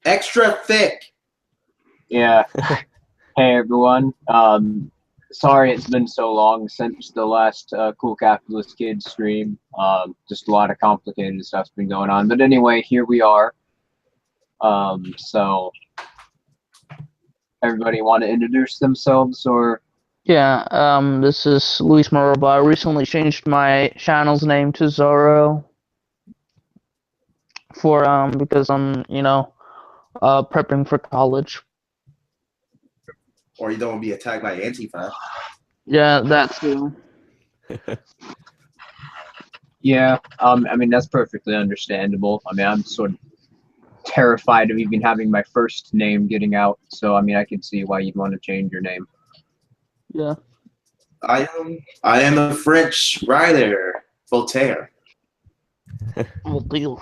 Extra thick. Yeah. Hey everyone. Sorry it's been so long since the last Kool Kapitalist Kid stream. Just a lot of complicated stuff's been going on. But anyway, here we are. So everybody want to introduce themselves or? Yeah, this is Luis Maroba. I recently changed my channel's name to Zorro for because I'm, prepping for college. Or you don't want to be attacked by Antifa. Yeah, that too. Yeah, I mean that's perfectly understandable. I mean I'm sort of terrified of even having my first name getting out, so I mean I can see why you'd want to change your name. Yeah. I am a French writer, Voltaire. Well, deal.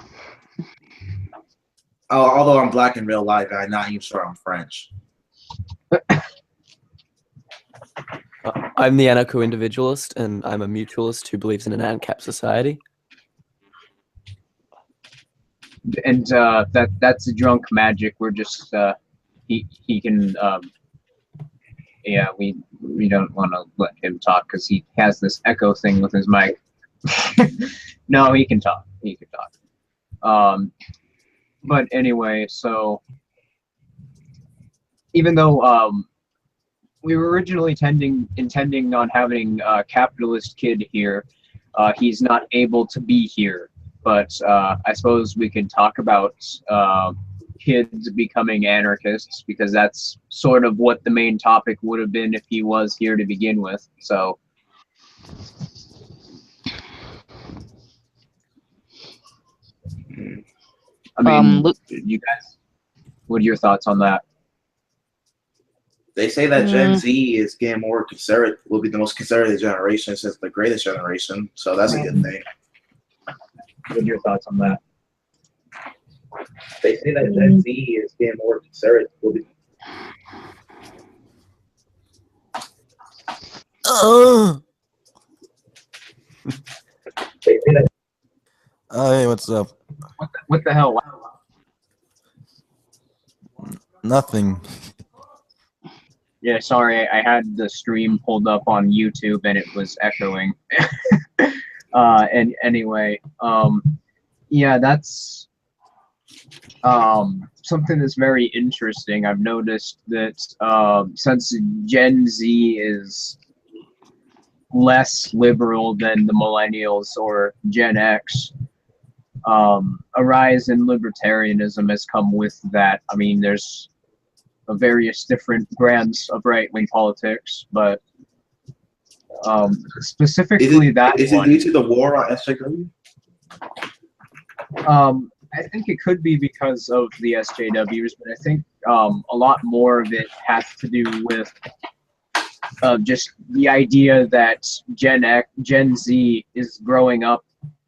Although I'm black in real life, I'm not even sure I'm French. I'm the anarcho-individualist, and I'm a mutualist who believes in an ANCAP society. And that's drunk magic. We're just he can yeah, we don't want to let him talk because he has this echo thing with his mic. No, he can talk. He can talk. But anyway, so even though we were originally intending on having Capitalist Kid here, he's not able to be here. But I suppose we could talk about kids becoming anarchists, because that's sort of what the main topic would have been if he was here to begin with. So I mean, you guys, what are your thoughts on that? They say that Gen Z is getting more conservative, will be the most conservative generation since the greatest generation, so that's a good thing. What are your thoughts on that? They say that Gen Z is getting more conservative. Hey, what's up? What the hell? Nothing. Yeah, sorry, I had the stream pulled up on YouTube and it was echoing. And anyway, yeah, that's something that's very interesting. I've noticed that since Gen Z is less liberal than the millennials or Gen X, a rise in libertarianism has come with that. I mean, there's various different brands of right-wing politics, but specifically is it due to the war on SJW? I think it could be because of the SJWs, but I think a lot more of it has to do with just the idea that Gen Z is growing up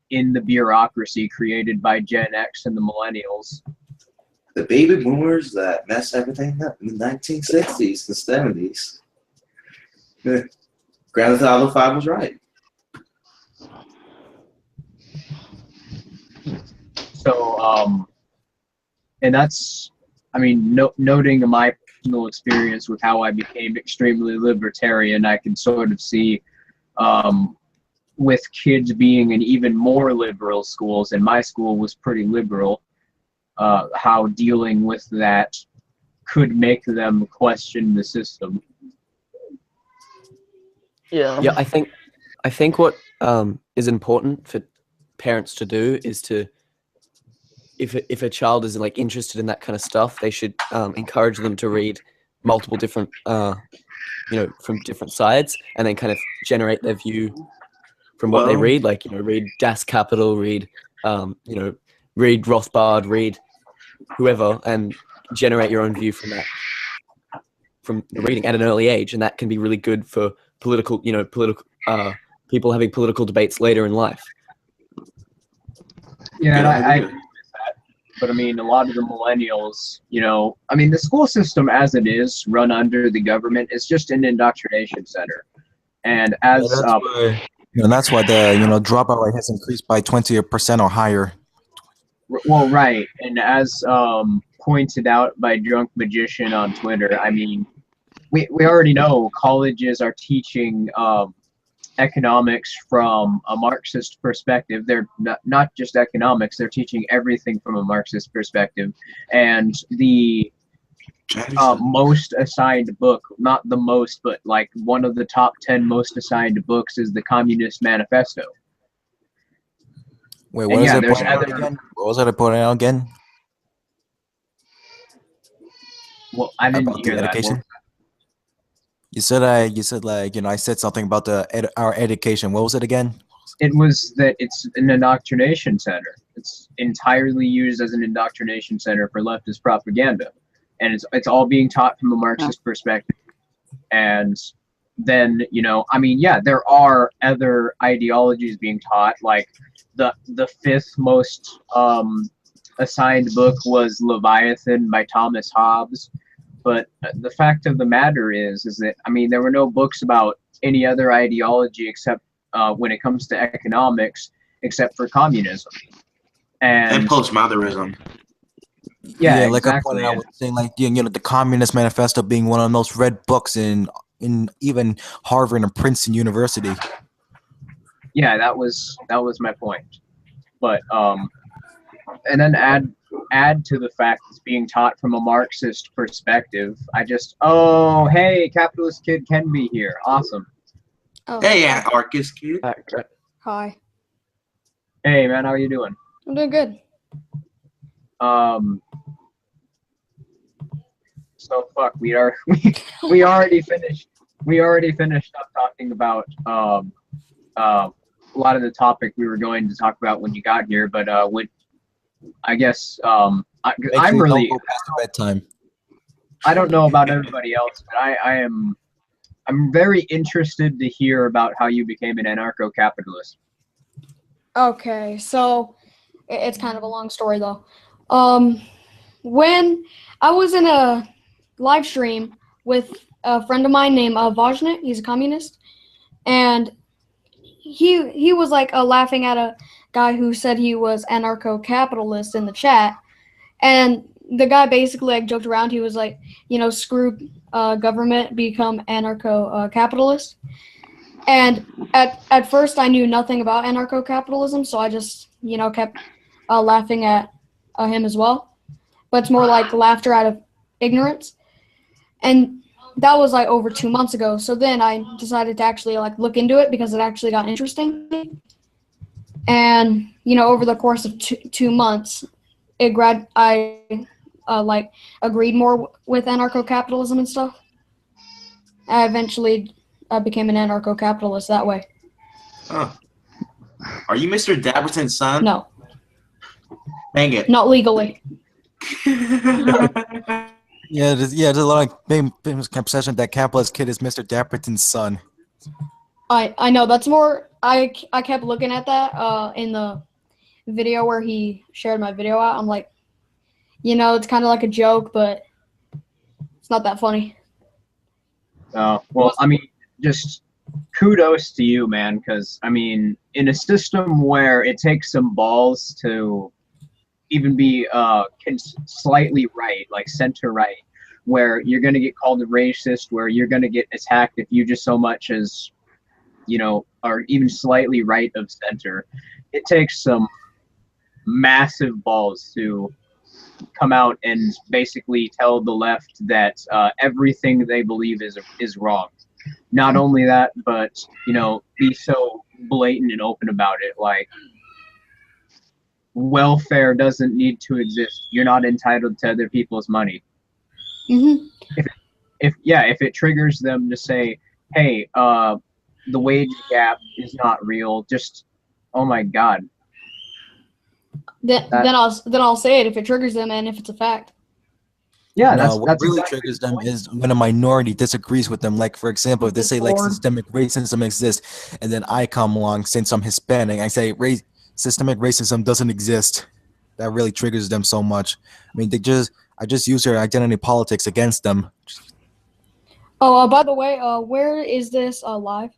in the bureaucracy created by Gen X and the millennials. The baby boomers that messed everything up in the 1960s and 70s. Grand Theft Auto 5 was right. So, and that's, I mean, noting my personal experience with how I became extremely libertarian, I can sort of see with kids being in even more liberal schools, and my school was pretty liberal, how dealing with that could make them question the system. Yeah. Yeah, I think what is important for parents to do is to, if a child is like interested in that kind of stuff, they should encourage them to read multiple different from different sides, and then kind of generate their view from what they read. Like, read Das Kapital, read read Rothbard, read whoever, and generate your own view from that, from reading at an early age, and that can be really good for political people having political debates later in life. Yeah, and I agree with that. But I mean, a lot of the millennials, I mean, the school system as it is run under the government is just an indoctrination center. And as that's why the dropout rate has increased by 20% or higher. Well, right, and as pointed out by Drunk Magician on Twitter, I mean, we already know colleges are teaching economics from a Marxist perspective. They're not just economics, they're teaching everything from a Marxist perspective. And the most assigned book, not the most, but like one of the top 10 most assigned books is the Communist Manifesto. Wait, And what is yeah, it there's pointing out other- again? What was it pointing out again? Well, I didn't About the hear that. education? Well, You said like, I said something about our education. What was it again? it was that it's an indoctrination center. It's entirely used as an indoctrination center for leftist propaganda. And it's all being taught from a Marxist perspective. And then, I mean, yeah, there are other ideologies being taught, like the fifth most assigned book was Leviathan by Thomas Hobbes. But the fact of the matter is that, I mean, there were no books about any other ideology except when it comes to economics, except for communism. And postmodernism. Yeah, like I exactly. pointed out, saying like the Communist Manifesto being one of the most read books in even Harvard and Princeton University. Yeah, that was my point. But and then add to the fact it's being taught from a Marxist perspective. Oh, hey, CapitalistKID can be here. Awesome. Oh, Hey, anarchist kid. hi. Hey, man, how are you doing? I'm doing good. So fuck, we already finished up talking about a lot of the topic we were going to talk about when you got here, but I guess I'm really don't go past the bedtime. I don't know about everybody else, but I'm very interested to hear about how you became an anarcho-capitalist. Okay, so it's kind of a long story though. When I was in a live stream with a friend of mine named Vajnit, he's a communist, and he was like laughing at a guy who said he was anarcho-capitalist in the chat, and the guy basically like joked around. He was like, screw government, become anarcho-capitalist. And at first I knew nothing about anarcho-capitalism, so I just kept laughing at him as well. But it's more like laughter out of ignorance. And that was like over 2 months ago. So then I decided to actually like look into it because it actually got interesting. And over the course of 2 months, I like agreed more with anarcho-capitalism and stuff. I eventually became an anarcho-capitalist that way. Oh. Are you Mr. Dapperton's son? No, Dang it. not legally. There's a lot of famous perception that CapitalistKID is Mr. Dapperton's son. I know, that's more, I kept looking at that in the video where he shared my video out. I'm like, it's kind of like a joke, but it's not that funny. Well, I mean, just kudos to you, man, because, I mean, in a system where it takes some balls to even be slightly right, like center-right, where you're going to get called a racist, where you're going to get attacked if you just so much as, are even slightly right of center, it takes some massive balls to come out and basically tell the left that everything they believe is wrong. Not only that, but be so blatant and open about it. Like, welfare doesn't need to exist. You're not entitled to other people's money. Mm-hmm. If it triggers them to say, hey, the wage gap is not real, just, oh my God. Then I'll say it if it triggers them and if it's a fact. Yeah, What that's really exactly triggers them is when a minority disagrees with them. Like, for example, if they say like systemic racism exists, and then I come along, since I'm Hispanic, I say systemic racism doesn't exist. That really triggers them so much. I mean, I just use their identity politics against them. Oh, by the way, where is this live?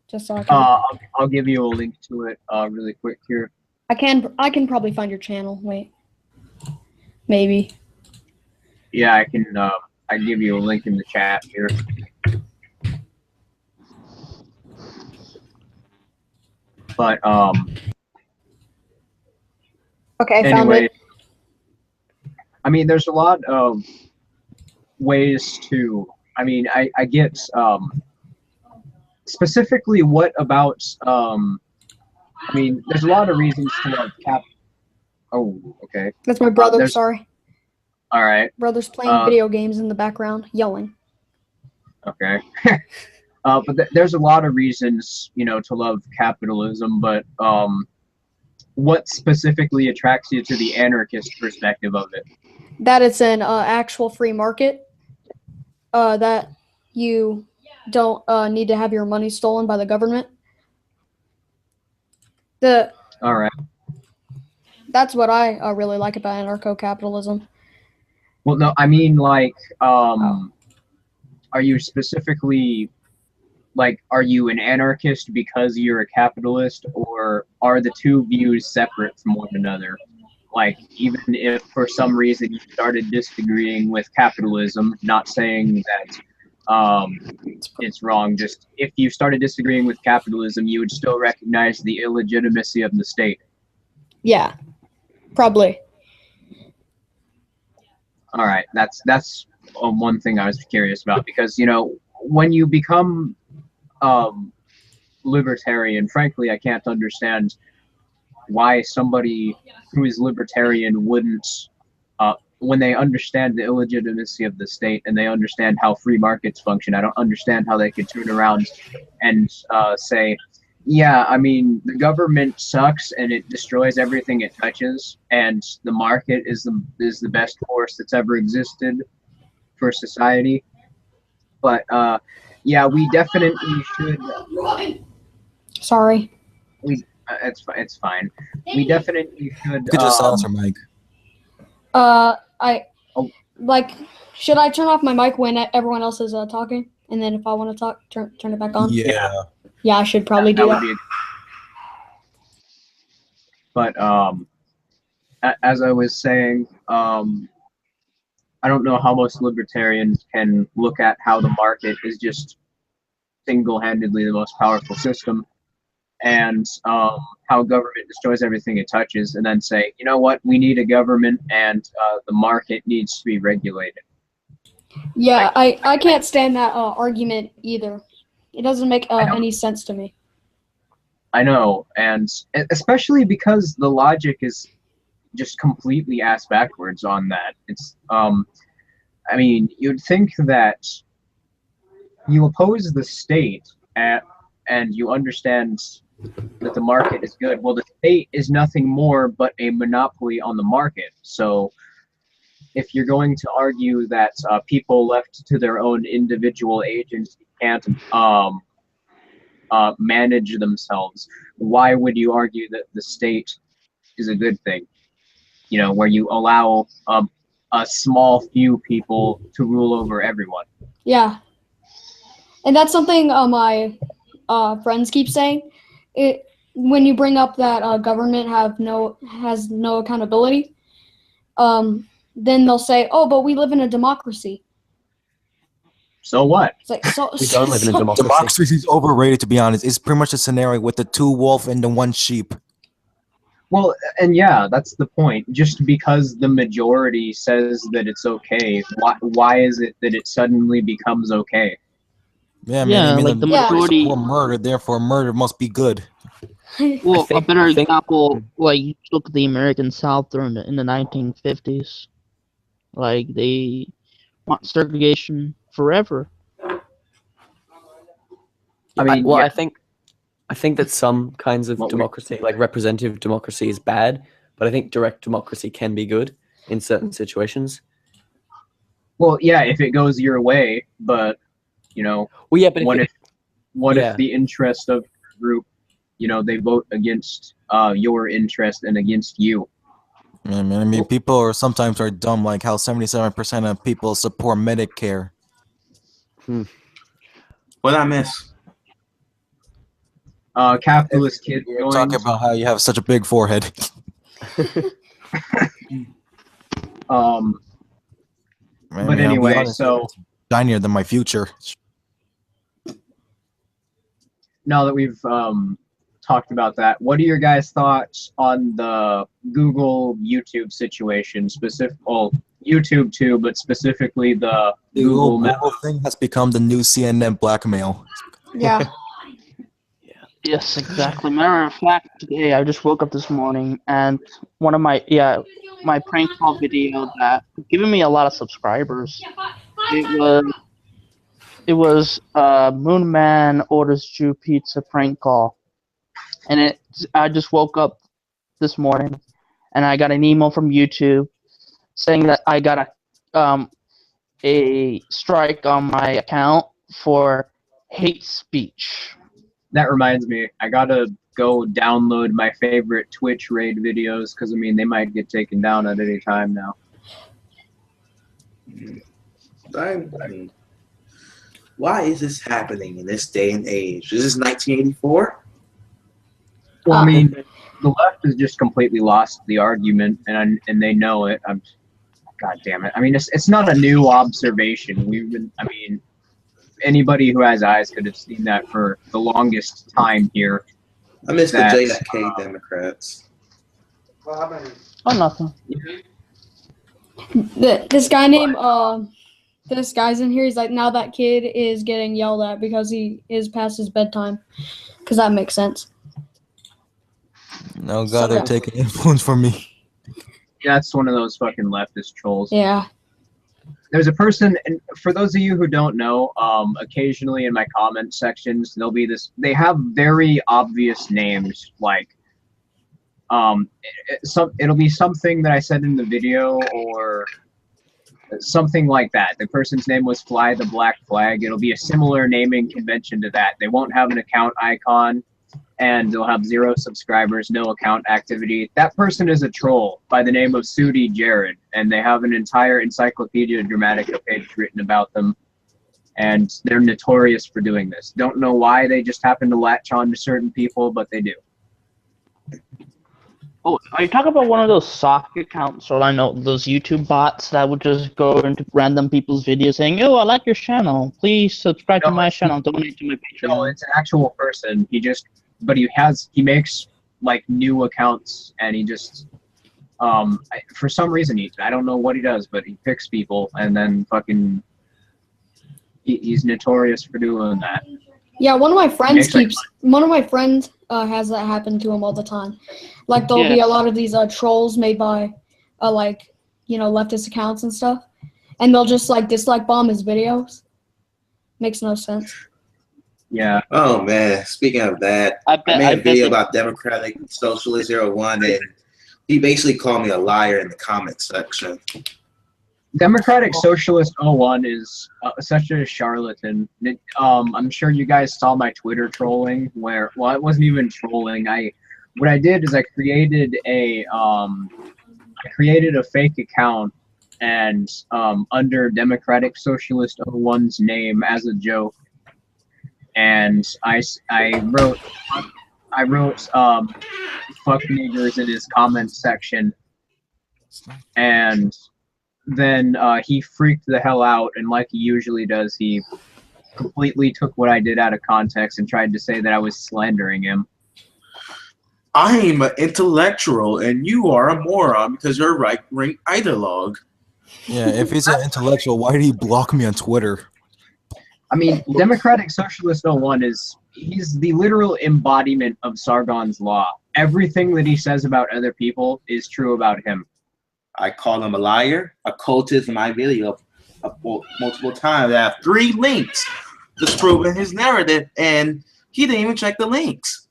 Just so I can. I'll give you a link to it really quick here. I can probably find your channel. Wait. Maybe. Yeah, I can. I give you a link in the chat here. But Okay, found anyway, it. I mean, there's a lot of ways to. I mean, I get specifically what about I mean, there's a lot of reasons to love cap. Oh, okay. That's my brother. there's- Sorry, All right. brother's playing video games in the background, yelling. Okay. But there's a lot of reasons, you know, to love capitalism. But what specifically attracts you to the anarchist perspective of it? That it's an actual free market. That you don't need to have your money stolen by the government. All right. That's what I really like about anarcho-capitalism. Well, no, I mean, like, are you specifically, like, are you an anarchist because you're a capitalist, or are the two views separate from one another? Like, even if for some reason you started disagreeing with capitalism, not saying that it's wrong, just if you started disagreeing with capitalism, you would still recognize the illegitimacy of the state. Yeah, probably. All right, that's one thing I was curious about, because, you know, when you become libertarian, frankly, I can't understand why somebody who is libertarian wouldn't, when they understand the illegitimacy of the state and they understand how free markets function, I don't understand how they could turn around and say, yeah, I mean, the government sucks and it destroys everything it touches, and the market is the best force that's ever existed for society. But yeah, we definitely should. Sorry. It's fine. We definitely should. You could just silence her mic. Like, should I turn off my mic when everyone else is talking, and then if I want to talk, turn it back on? Yeah. Yeah, I should probably do that. But as I was saying, I don't know how most libertarians can look at how the market is just single-handedly the most powerful system, and how government destroys everything it touches, and then say, you know what, we need a government, and the market needs to be regulated. Yeah, I can't stand that argument either. It doesn't make any sense to me. I know, and especially because the logic is just completely ass backwards on that. It's I mean, you'd think that you oppose the state and you understand that the market is good. Well, the state is nothing more but a monopoly on the market. So if you're going to argue that people left to their own individual agency can't manage themselves, why would you argue that the state is a good thing? You know, where you allow a small few people to rule over everyone. Yeah, and that's something my friends keep saying. When you bring up that government has no accountability, then they'll say, "Oh, but we live in a democracy." So what? It's like, so, We don't live in a democracy. Democracy is overrated, to be honest. It's pretty much a scenario with the 2 wolf and the 1 sheep. Well, and yeah, that's the point. Just because the majority says that it's okay, why is it that it suddenly becomes okay? Yeah, Yeah, I mean, like the majority- support murder, therefore murder must be good. Well, a better I think- example, like, you look at the American South during in the 1950s. Like, they want segregation forever. I mean, well, yeah. I think that some kinds of What we- democracy, like representative democracy, is bad, but I think direct democracy can be good in certain situations. Well, yeah, if it goes your way, but you know, Well, yeah, but what yeah. if the interest of the group, you know, they vote against your interest and against you? Yeah, man, I mean, people sometimes are dumb, like how 77% of people support Medicare. What I miss? Capitalist kid You're joins. talking about how you have such a big forehead. But I'll be anyway, honest, so it's shinier than my future. now that we've talked about that, what are your guys' thoughts on the Google YouTube situation? Well, YouTube too, but specifically the The Google. Google thing has become the new CNN blackmail. Yeah. Yes, exactly. Matter of fact, today I just woke up this morning and one of my prank call video that giving me a lot of subscribers. It was Moon Man orders Jew pizza prank call, and I just woke up this morning and I got an email from YouTube saying that I got a strike on my account for hate speech. That reminds me, I gotta go download my favorite Twitch raid videos because I mean they might get taken down at any time now. Why is this happening in this day and age? Is this 1984? Well, I mean, the left has just completely lost the argument, and they know it. God damn it! I mean, it's not a new observation. Anybody who has eyes could have seen that for the longest time here. I miss the JFK Democrats. Oh, nothing. This guy named this guy's in here. He's like, now that kid is getting yelled at because he is past his bedtime. Because that makes sense. No, God, they're taking influence from me. Yeah, that's one of those fucking leftist trolls. Yeah. There's a person, and for those of you who don't know, occasionally in my comment sections, there'll be this, they have very obvious names, like, it'll be something that I said in the video, or something like that. The person's name was Fly the Black Flag. It'll be a similar naming convention to that. They won't have an account icon, and they'll have 0 subscribers, no account activity. That person is a troll by the name of Sudi Jared, and they have an entire Encyclopedia Dramatica page written about them, and they're notorious for doing this. Don't know why they just happen to latch on to certain people, but they do. Oh, are you talking about one of those sock accounts, or I know those YouTube bots that would just go into random people's videos saying, "Oh, I like your channel. Please subscribe to my channel. Donate to my Patreon." No, it's an actual person. But he makes like new accounts, and he just for some reason I don't know what he does, but he picks people and then fucking he's notorious for doing that. Yeah, one of my friends has that happen to him all the time. Like there'll be a lot of these trolls made by leftist accounts and stuff, and they'll just like dislike bomb his videos. Makes no sense. Yeah. Oh man, speaking of that, I made a video about Democratic Socialist 01, and he basically called me a liar in the comment section. Democratic Socialist 01 is such a charlatan. I'm sure you guys saw my Twitter trolling it wasn't even trolling. What I did is I created a fake account, and under Democratic Socialist 01's name as a joke, and I wrote fuck niggers in his comments section, and then he freaked the hell out, and like he usually does, he completely took what I did out of context and tried to say that I was slandering him. I'm an intellectual, and you are a moron because you're a right-wing ideologue. Yeah, if he's an intellectual, why did he block me on Twitter? I mean, Democratic Socialist 01 he's the literal embodiment of Sargon's law. Everything that he says about other people is true about him. I call him a liar, a cultist in my video multiple times. I have 3 links disproving his narrative, and he didn't even check the links.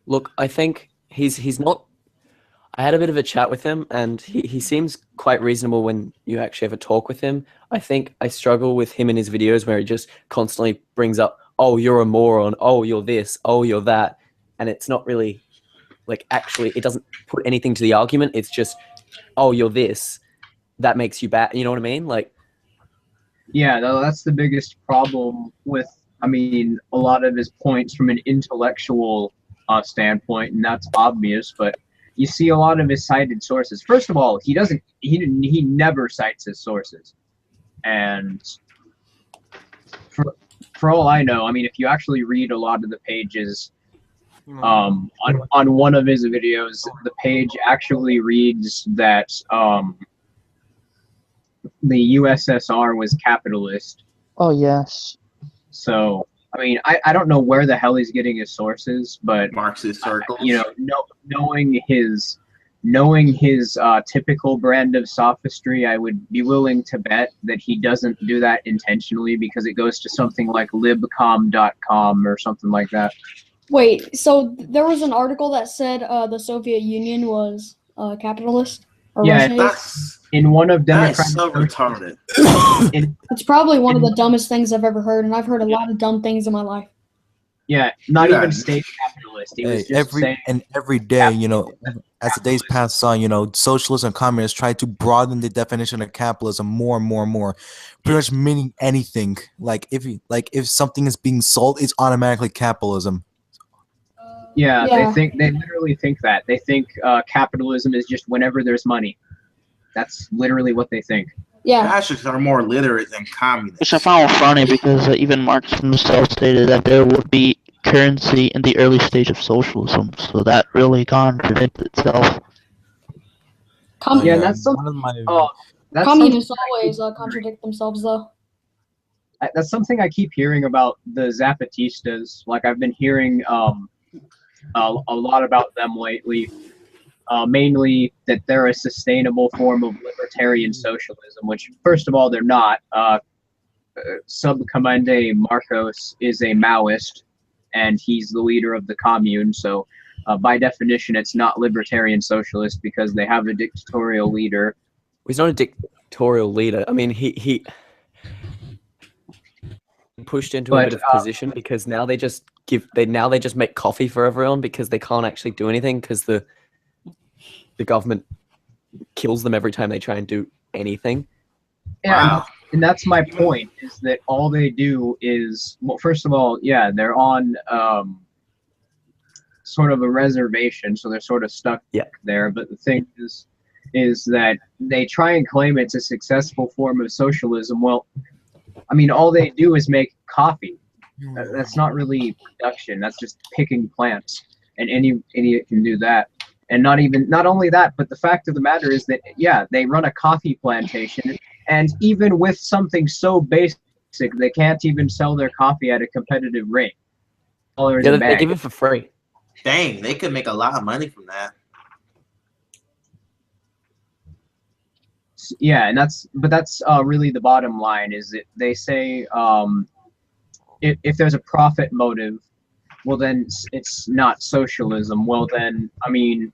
Look, I think he's not. I had a bit of a chat with him, and he seems quite reasonable when you actually have a talk with him. I think I struggle with him in his videos where he just constantly brings up, "Oh, you're a moron. Oh, you're this. Oh, you're that," and it's not really like actually. It doesn't put anything to the argument. It's just, "Oh, you're this. That makes you bad." You know what I mean? Like, yeah, that's the biggest problem with. I mean, a lot of his points from an intellectual standpoint, and that's obvious, but you see a lot of his cited sources. First of all, he never cites his sources, and for all I know, I mean, if you actually read a lot of the pages on one of his videos, the page actually reads that the USSR was capitalist. Oh yes. So I mean, I don't know where the hell he's getting his sources, but Marxist circles. you know, knowing his typical brand of sophistry, I would be willing to bet that he doesn't do that intentionally, because it goes to something like libcom.com or something like that. Wait, so there was an article that said the Soviet Union was capitalist? Or Yeah, Russia is? That's In one of that is Democratic so retarded. It's probably one of the dumbest things I've ever heard, and I've heard a lot of dumb things in my life. yeah, not Yeah. even state capitalist. He was just saying, every day, you know, as the days pass on, you know, socialists and communists try to broaden the definition of capitalism more and more and more, pretty much meaning anything. Like if something is being sold, it's automatically capitalism. yeah, Yeah. they literally think that. They think capitalism is just whenever there's money. That's literally what they think. Yeah. Fascists are more literate than Which I communists. found funny because even Marx himself stated that there would be currency in the early stage of socialism, so that really contradicts itself. Yeah, that's something. one of my That's Communists something always contradict themselves, though. that's something I keep hearing about the Zapatistas. Like, I've been hearing a lot about them lately. Mainly that they're a sustainable form of libertarian socialism, which, first of all, they're not. Subcomandante Marcos is a Maoist, and he's the leader of the commune, so by definition, it's not libertarian socialist because they have a dictatorial leader. He's not a dictatorial leader. I mean, he pushed into a But, bit of position because now they just make coffee for everyone because they can't actually do anything because the government kills them every time they try and do anything. Yeah, Wow. and that's my point, is that all they do is, well, first of all, yeah, they're on sort of a reservation, so they're sort of stuck there. But the thing is that they try and claim it's a successful form of socialism. Well, I mean, all they do is make coffee. That's not really production. That's just picking plants, and any idiot can do that. And not only that, but the fact of the matter is that, yeah, they run a coffee plantation, and even with something so basic, they can't even sell their coffee at a competitive rate. Yeah, they give it for free. Dang, they could make a lot of money from that. Yeah, and that's really the bottom line, is that they say if there's a profit motive, well, then it's not socialism. Well, then, I mean,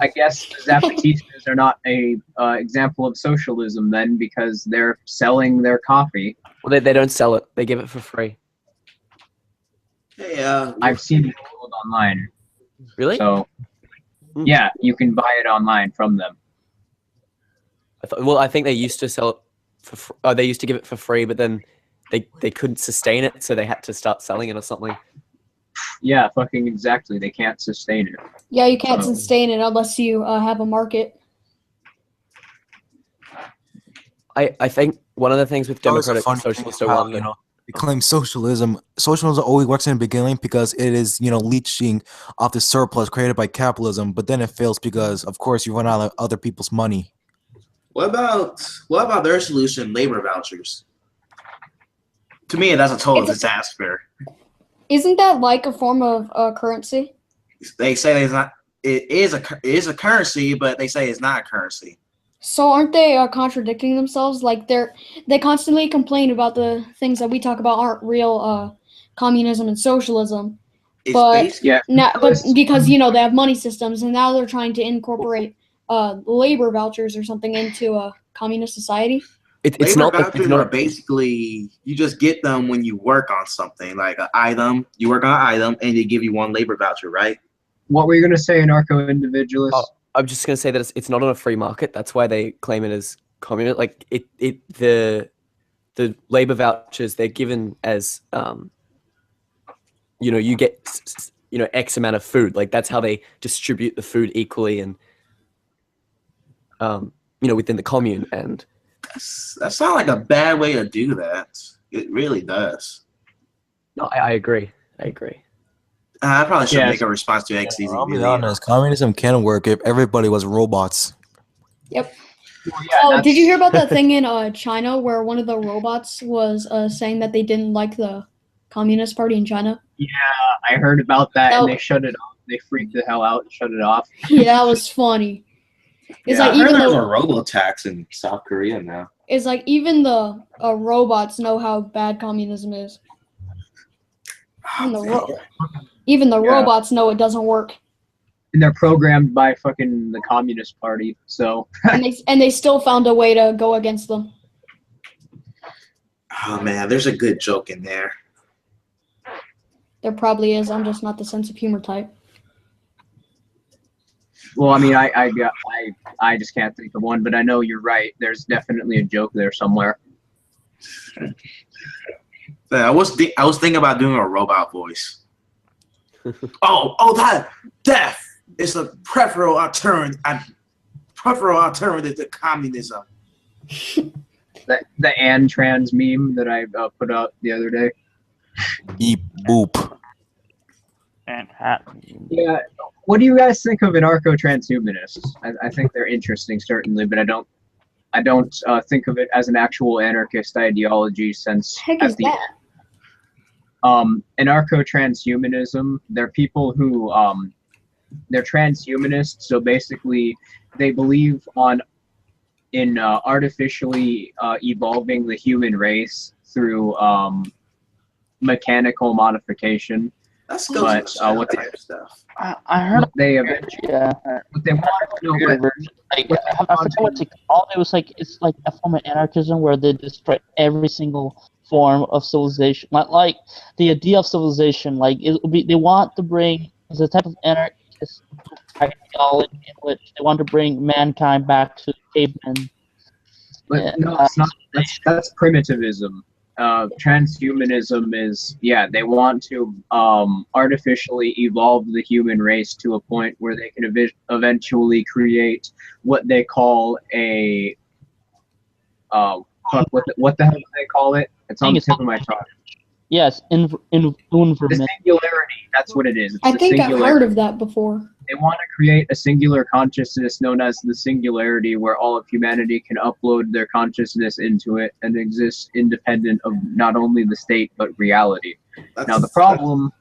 I guess the Zapatistas are not a example of socialism then, because they're selling their coffee. Well, they don't sell it. They give it for free. Hey, I've seen it sold online. Really? So, yeah, you can buy it online from them. I think they used to sell it they used to give it for free, but then they couldn't sustain it, so they had to start selling it or something. Yeah, fucking exactly. They can't sustain it. Yeah, you can't sustain it unless you have a market. I think one of the things with democratic funny socialists thing are how, one you that know, they claim socialism. Socialism always works in the beginning because it is, you know, leeching off the surplus created by capitalism, but then it fails because, of course, you run out of other people's money. what about their solution, labor vouchers? To me, that's a total disaster. Isn't that like a form of currency? They say it's not. It is a currency, but they say it's not a currency. So aren't they contradicting themselves? Like they constantly complain about the things that we talk about aren't real communism and socialism. It's But basically Yeah, but because you know they have money systems, and now they're trying to incorporate labor vouchers or something into a communist society. it's labor not vouchers are basically you just get them when you work on something like an item. You work on an item, and they give you one labor voucher, right? What were you going to say, anarcho-individualist? Oh, I'm just gonna say that it's not on a free market. That's why they claim it as communist. Like the labor vouchers they're given as you know, you get X amount of food. Like that's how they distribute the food equally and within the commune. And that sounds like a bad way to do that. It really does. no, I agree. I probably should Yes. make a response to XDZ I'll be video. honest, communism can work if everybody was robots. Yep. Well, yeah, Oh, that's- did you hear about that thing in China where one of the robots was saying that they didn't like the Communist Party in China? I heard about that, Oh. and they shut it off. They freaked the hell out and shut it off. Yeah, that was funny. It's Yeah, like I heard even there's the a robo-tax in South Korea now. it's like even the robots know how bad communism is. Even the Yeah. robots know it doesn't work, And they're programmed by fucking the Communist Party. So and they still found a way to go against them. Oh man, there's a good joke in there. There probably is. I'm just not the sense of humor type. well, I mean, I just can't think of one, but I know you're right. There's definitely a joke there somewhere. I was thinking about doing a robot voice. That death is a preferable alternative to communism. The Ann Trans meme that I put out the other day. Beep boop. Manhattan. Yeah. What do you guys think of anarcho-transhumanists? I think they're interesting, certainly, but I don't think of it as an actual anarchist ideology since Heck is that? Anarcho-transhumanism, they're people who they're transhumanists, so basically they believe in artificially evolving the human race through mechanical modification. Let's But, go what type stuff. I heard. They eventually, Yeah. what they want, no, Like, I forget what it's called. It was like it's like a form of anarchism where they destroy every single form of civilization. Like the idea of civilization. Like it would be, they want to bring the type of anarchist ideology in which they want to bring mankind back to cavemen. but Yeah, no, it's not. That's primitivism. Transhumanism is, they want to artificially evolve the human race to a point where they can eventually create what they call a what the hell do they call it? It's on the tip of my tongue. Yes, in The singularity. That's what it is. It's I the think I've singularity. heard of that before. They want to create a singular consciousness known as the singularity, where all of humanity can upload their consciousness into it and exist independent of not only the state but reality. Now the problem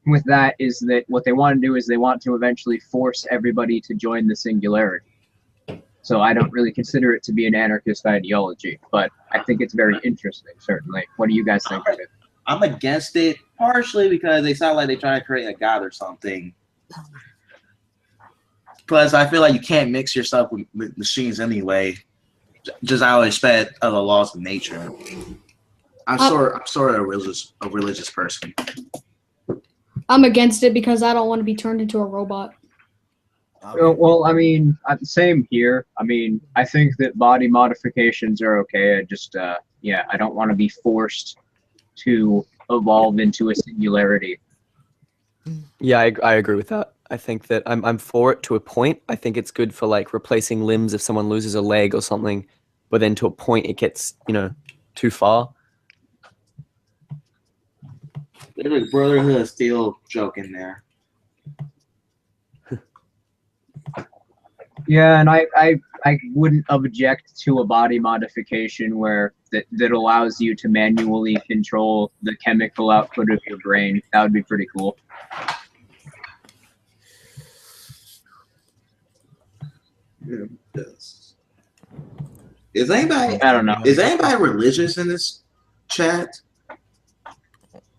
with that is that what they want to do is they want to eventually force everybody to join the singularity. So I don't really consider it to be an anarchist ideology, but I think it's very interesting, certainly. What do you guys think of it? I'm against it partially because they sound like they try to create a god or something. Plus, I feel like you can't mix yourself with machines anyway, just out of respect of the laws of nature. I'm sort of a religious person. I'm against it because I don't want to be turned into a robot. Well, I mean, same here. I mean, I think that body modifications are okay. I just, I don't want to be forced to evolve into a singularity. Yeah, I agree with that. I think that I'm for it to a point. I think it's good for like replacing limbs if someone loses a leg or something, but then to a point it gets, too far. There's a Brotherhood of Steel joke in there. Yeah, and I wouldn't object to a body modification where that allows you to manually control the chemical output of your brain. That would be pretty cool. Is anybody? I don't know. Is anybody religious in this chat?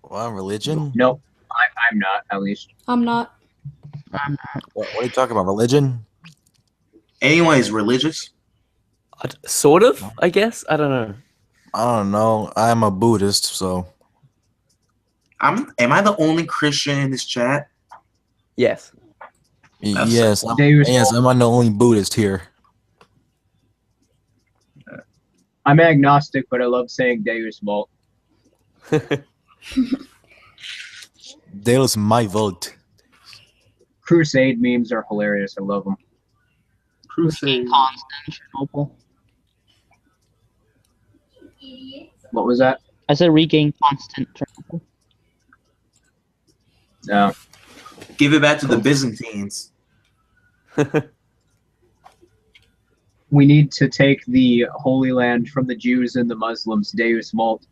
Well, religion? Nope, I'm not, at least. I'm not. What are you talking about? Religion? Anyone is religious? Sort of, I guess. I don't know. I don't know. I'm a Buddhist, so. Am I the only Christian in this chat? Yes. Yes, I'm Deus the only Buddhist here. I'm agnostic, but I love saying Deus Vult. Dale is my vote. Crusade memes are hilarious. I love them. Crusade. Constant Chernobyl. What was that? I said regain constant Chernobyl. No. Give it back to the Byzantines. We need to take the Holy Land from the Jews and the Muslims. Deus Vult.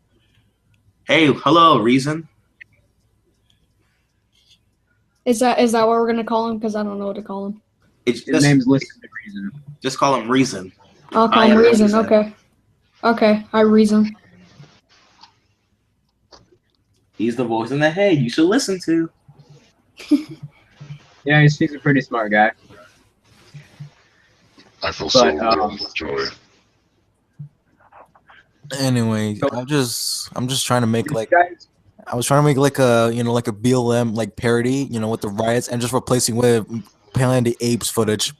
Hey, hello, Reason. Is that what we're gonna call him? Because I don't know what to call him. It's His name's Listen to Reason. just call him Reason. I'll call I him am Reason. Reason. Okay. Okay, I Reason. He's the voice in the head you should listen to. Yeah, he's a pretty smart guy. I feel so But, filled with joy. Anyway, I'm just trying to make like Guys, I was trying to make like a like a BLM like parody, with the riots and just replacing with Planet of the Apes footage.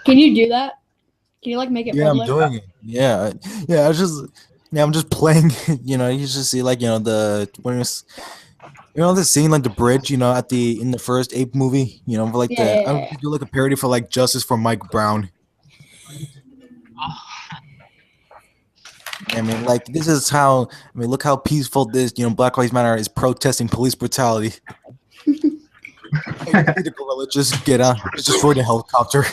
Can you do that? Can you like make it Yeah, I'm public? doing it. Yeah. I'm just playing. You just see like the when it's the scene like the bridge. In the first Ape movie. For like Yeah. I would do like a parody for like Justice for Mike Brown. I mean, like this is how look how peaceful this Black Lives Matter is protesting police brutality. The gorilla just get out, just destroy the helicopter.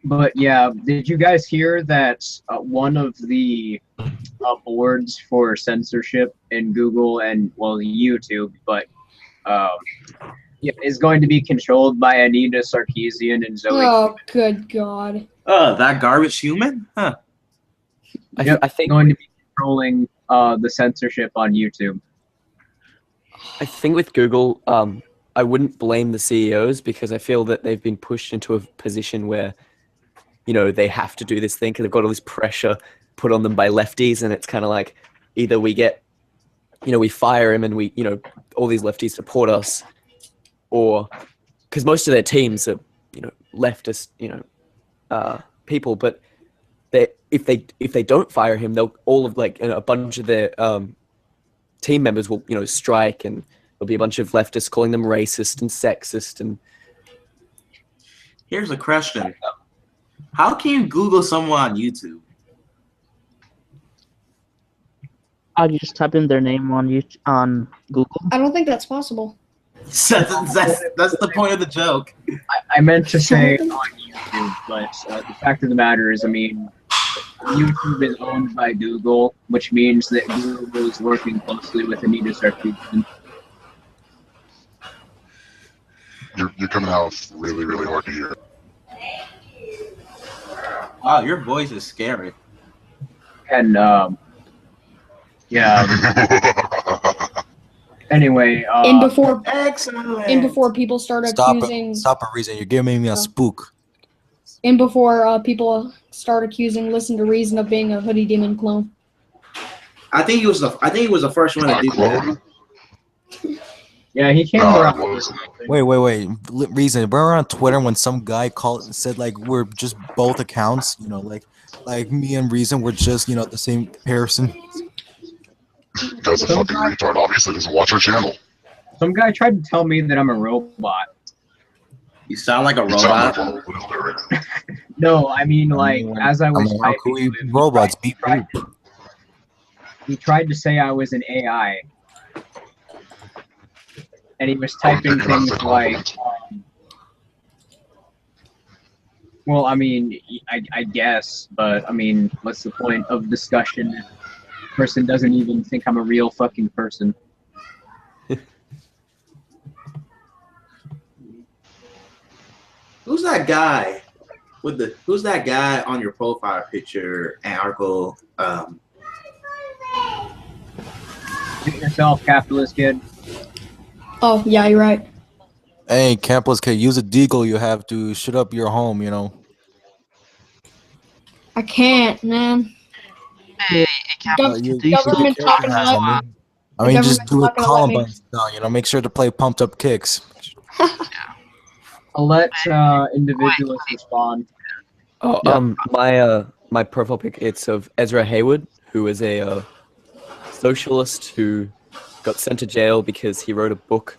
But yeah, did you guys hear that one of the boards for censorship in Google and YouTube, but is going to be controlled by Anita Sarkeesian and Zoe. Oh, good God. That garbage human? Huh. I think going to be controlling the censorship on YouTube. I think with Google, I wouldn't blame the CEOs because I feel that they've been pushed into a position where, they have to do this thing because they've got all this pressure put on them by lefties, and it's kind of like either we get, we fire him and we, all these lefties support us, or because most of their teams are, leftist, people, but if they don't fire him, they'll all of like a bunch of their team members will strike, and there'll be a bunch of leftists calling them racist and sexist. And Here's a question. How can you Google someone on YouTube? You just type in their name on Google. I don't think that's possible. That's the point of the joke. I meant to say on YouTube, but the fact of the matter is, YouTube is owned by Google, which means that Google is working closely with Anita Sarkeesian. You're coming out really, really hard to hear. Wow, your voice is scary. And yeah. Anyway, Excellent. before people started accusing Stop a Reason. You're giving me a spook. before people start accusing Listen to Reason of being a Hoodie Demon clone. I think he was the first one to do that. yeah, he came No, around. it wasn't. Wait. Reason. Remember on Twitter when some guy said like we're just both accounts, like me and Reason we're just the same person. Guy's a fucking retard. Obviously doesn't watch our channel. Some guy tried to tell me that I'm a robot. You sound like a You sound robot. like one of those lyrics. No, I mean like as I was how can we typing, robots beat poop? he tried to say I was an AI. And he was typing taking that as things a like, compliment. well, I guess, but what's the point of discussion if the person doesn't even think I'm a real fucking person? Who's that guy who's that guy on your profile picture and article? Get yourself, capitalist kid. Oh, yeah, you're right. Hey, Capitalist KID, use a deagle. You have to shut up your home. I can't, man. Hey, Gov- you government should talking be about careful. I mean, just government's do it not gonna let me- Columbine style. Make sure to play pumped up kicks. I'll let individuals respond. my profile pic, it's of Ezra Hayward, who was a socialist who got sent to jail because he wrote a book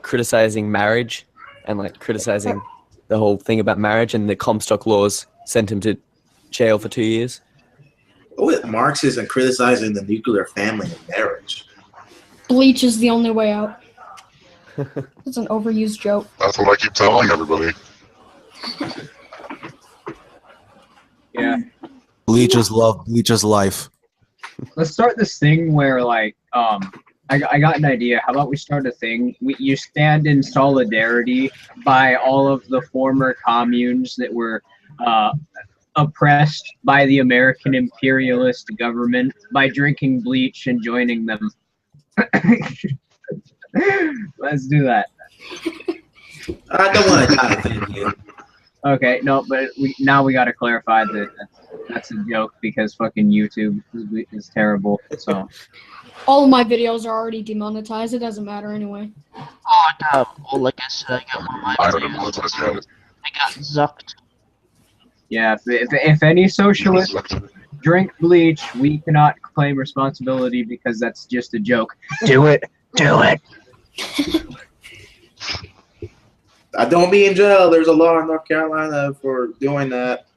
criticizing marriage and like criticizing the whole thing about marriage, and the Comstock laws sent him to jail for 2 years. With Marxism criticizing the nuclear family and marriage. Bleach is the only way out. It's an overused joke. That's what I keep telling everybody. Yeah. Bleach is love, bleach is life. Let's start this thing where, like, I got an idea. How about we start a thing? You stand in solidarity by all of the former communes that were oppressed by the American imperialist government by drinking bleach and joining them. Let's do that. I don't want to dive in here. Okay, no, but now we got to clarify that that's a joke because fucking YouTube is terrible. So All of my videos are already demonetized. It doesn't matter anyway. Well, like I said, I got one of my I haven't videos. monetized yet. I got zucked. yeah, if any socialists drink bleach, we cannot claim responsibility because that's just a joke. Do it. Do it. I don't be in jail. There's a law in North Carolina for doing that.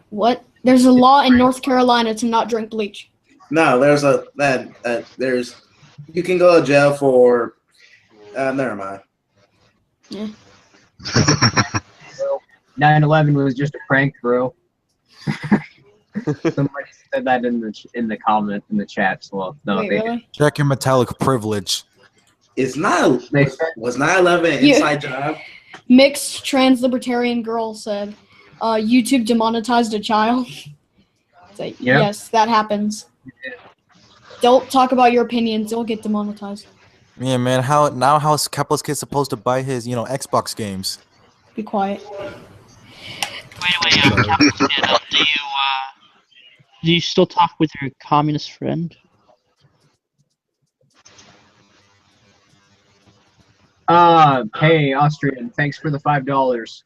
What? There's a law in North Carolina to not drink bleach. No, there's there's you can go to jail for never mind. Yeah. 9/11 was just a prank, bro. Somebody said that in the comment in the chat. So well, no, Wait, really? Check your metallic privilege. It's not was 9/11 an Yeah. inside job? Mixed trans libertarian girl said, YouTube demonetized a child. Say, yes, that happens. Don't talk about your opinions. You'll get demonetized. Yeah, man. How's Capitalist Kid supposed to buy his, Xbox games? Be quiet. Wait, Capitalist Kid, do you still talk with your communist friend? Hey, Austrian, thanks for the $5.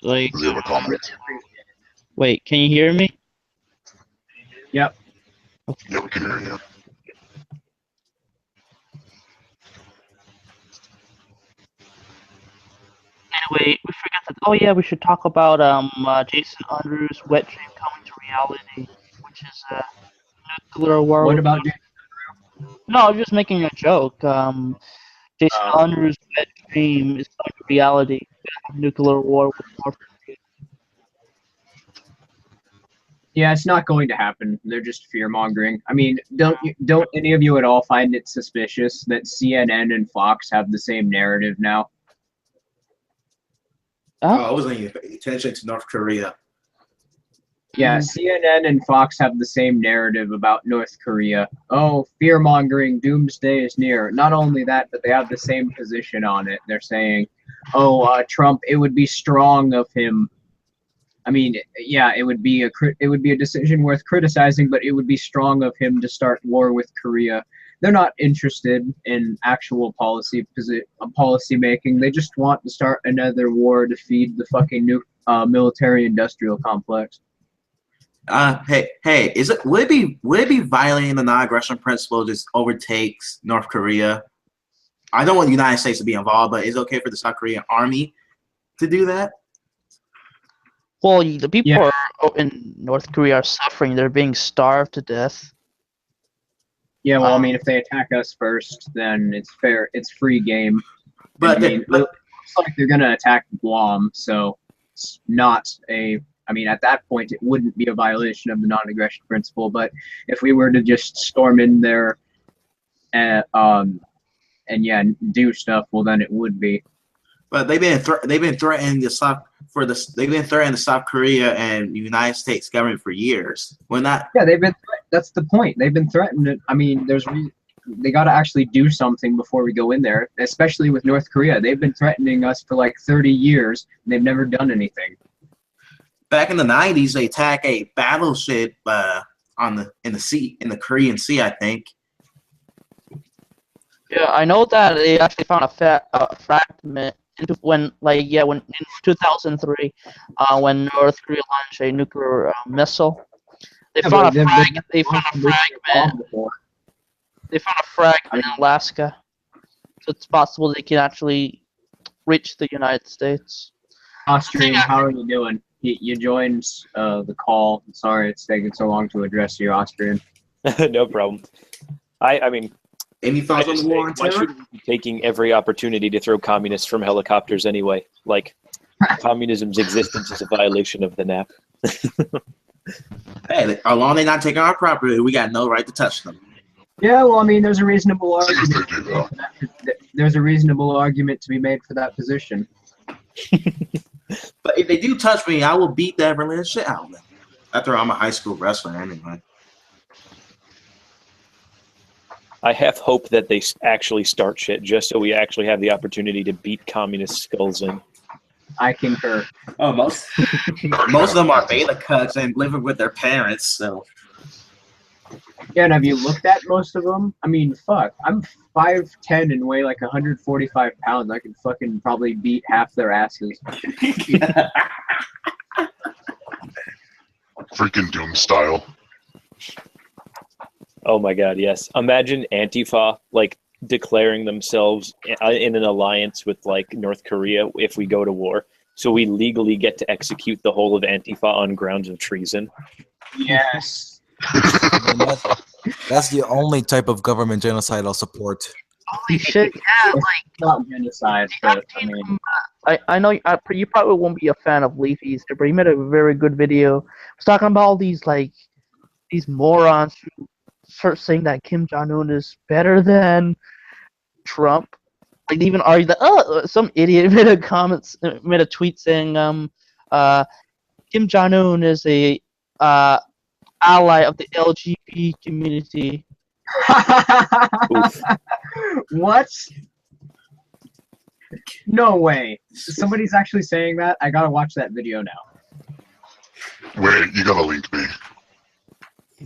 Like, Does he have a comment? wait, can you hear me? Yep. Yeah, we can hear you. Anyway, we forgot that. Oh yeah, we should talk about Jason Unruh's wet dream coming to reality, which is a nuclear war. What about No, I was just making a joke. Jason Unruh's wet dream is coming to reality. Nuclear war with North Korea. Yeah, it's not going to happen. They're just fear-mongering. I mean, don't any of you at all find it suspicious that CNN and Fox have the same narrative now? Oh, I wasn't even paying attention to North Korea. Yeah, CNN and Fox have the same narrative about North Korea. Oh, fear-mongering, doomsday is near. Not only that, but they have the same position on it. They're saying, oh, Trump, it would be strong of him. I mean, yeah, it would be a decision worth criticizing, but it would be strong of him to start war with Korea. They're not interested in actual policy making. They just want to start another war to feed the fucking new military-industrial complex. Hey, would it be violating the non-aggression principle just overtakes North Korea? I don't want the United States to be involved, but is it okay for the South Korean army to do that? Well, the people in North Korea are suffering. They're being starved to death. Yeah, well, I mean, if they attack us first, then it's fair. It's free game. But I mean, it looks like they're gonna attack Guam, so it's not a. I mean, at that point, it wouldn't be a violation of the non-aggression principle. But if we were to just storm in there, and do stuff, well, then it would be. But they've been threatening they've been threatening the South Korea and the United States government for years. We're not. Yeah, that's the point. They've been threatened. I mean, they got to actually do something before we go in there, especially with North Korea. They've been threatening us for like 30 years, and they've never done anything. Back in the 90s, they attacked a battleship in the Korean Sea, I think. Yeah, I know that they actually found a fragment into when in 2003, when North Korea launched a nuclear missile. They Yeah, found but a they've fragment. They found a nuclear fragment. bomb before. They found a fragment in Alaska, so it's possible they can actually reach the United States. Austrian, how are you doing? You joined the call. Sorry it's taking so long to address you, Austrian. No problem. I mean, Any I thoughts on just the war on think, why terror? should we be taking every opportunity to throw communists from helicopters anyway? Like, communism's existence is a violation of the NAP. Hey, as long as they're not taking our property, we got no right to touch them. Yeah, well, I mean, there's a reasonable Yes, they argument. do, though. There's a reasonable argument to be made for that position. But if they do touch me, I will beat the ever living shit out of them. After I'm a high school wrestler anyway. I have hope that they actually start shit just so we actually have the opportunity to beat communist skulls in. I concur. Oh, most of them are beta cuts and living with their parents, so. Yeah, and have you looked at most of them? I mean, fuck. I'm 5'10" and weigh like 145 pounds. I could fucking probably beat half their asses. Freaking Doom style. Oh my god, yes. Imagine Antifa, like, declaring themselves in an alliance with, like, North Korea if we go to war. So we legally get to execute the whole of Antifa on grounds of treason. Yes. That's the only type of government genocide I'll support. Holy shit! Yeah, It's not genocide, but I mean, I know you probably won't be a fan of Leafy's, but he made a very good video. He's talking about all these these morons who start saying that Kim Jong-un is better than Trump. Like, they even argue that some idiot made a tweet saying Kim Jong-un is a ally of the LGBT community. what? No way. Somebody's actually saying that? I gotta watch that video now. Wait, you gotta link me.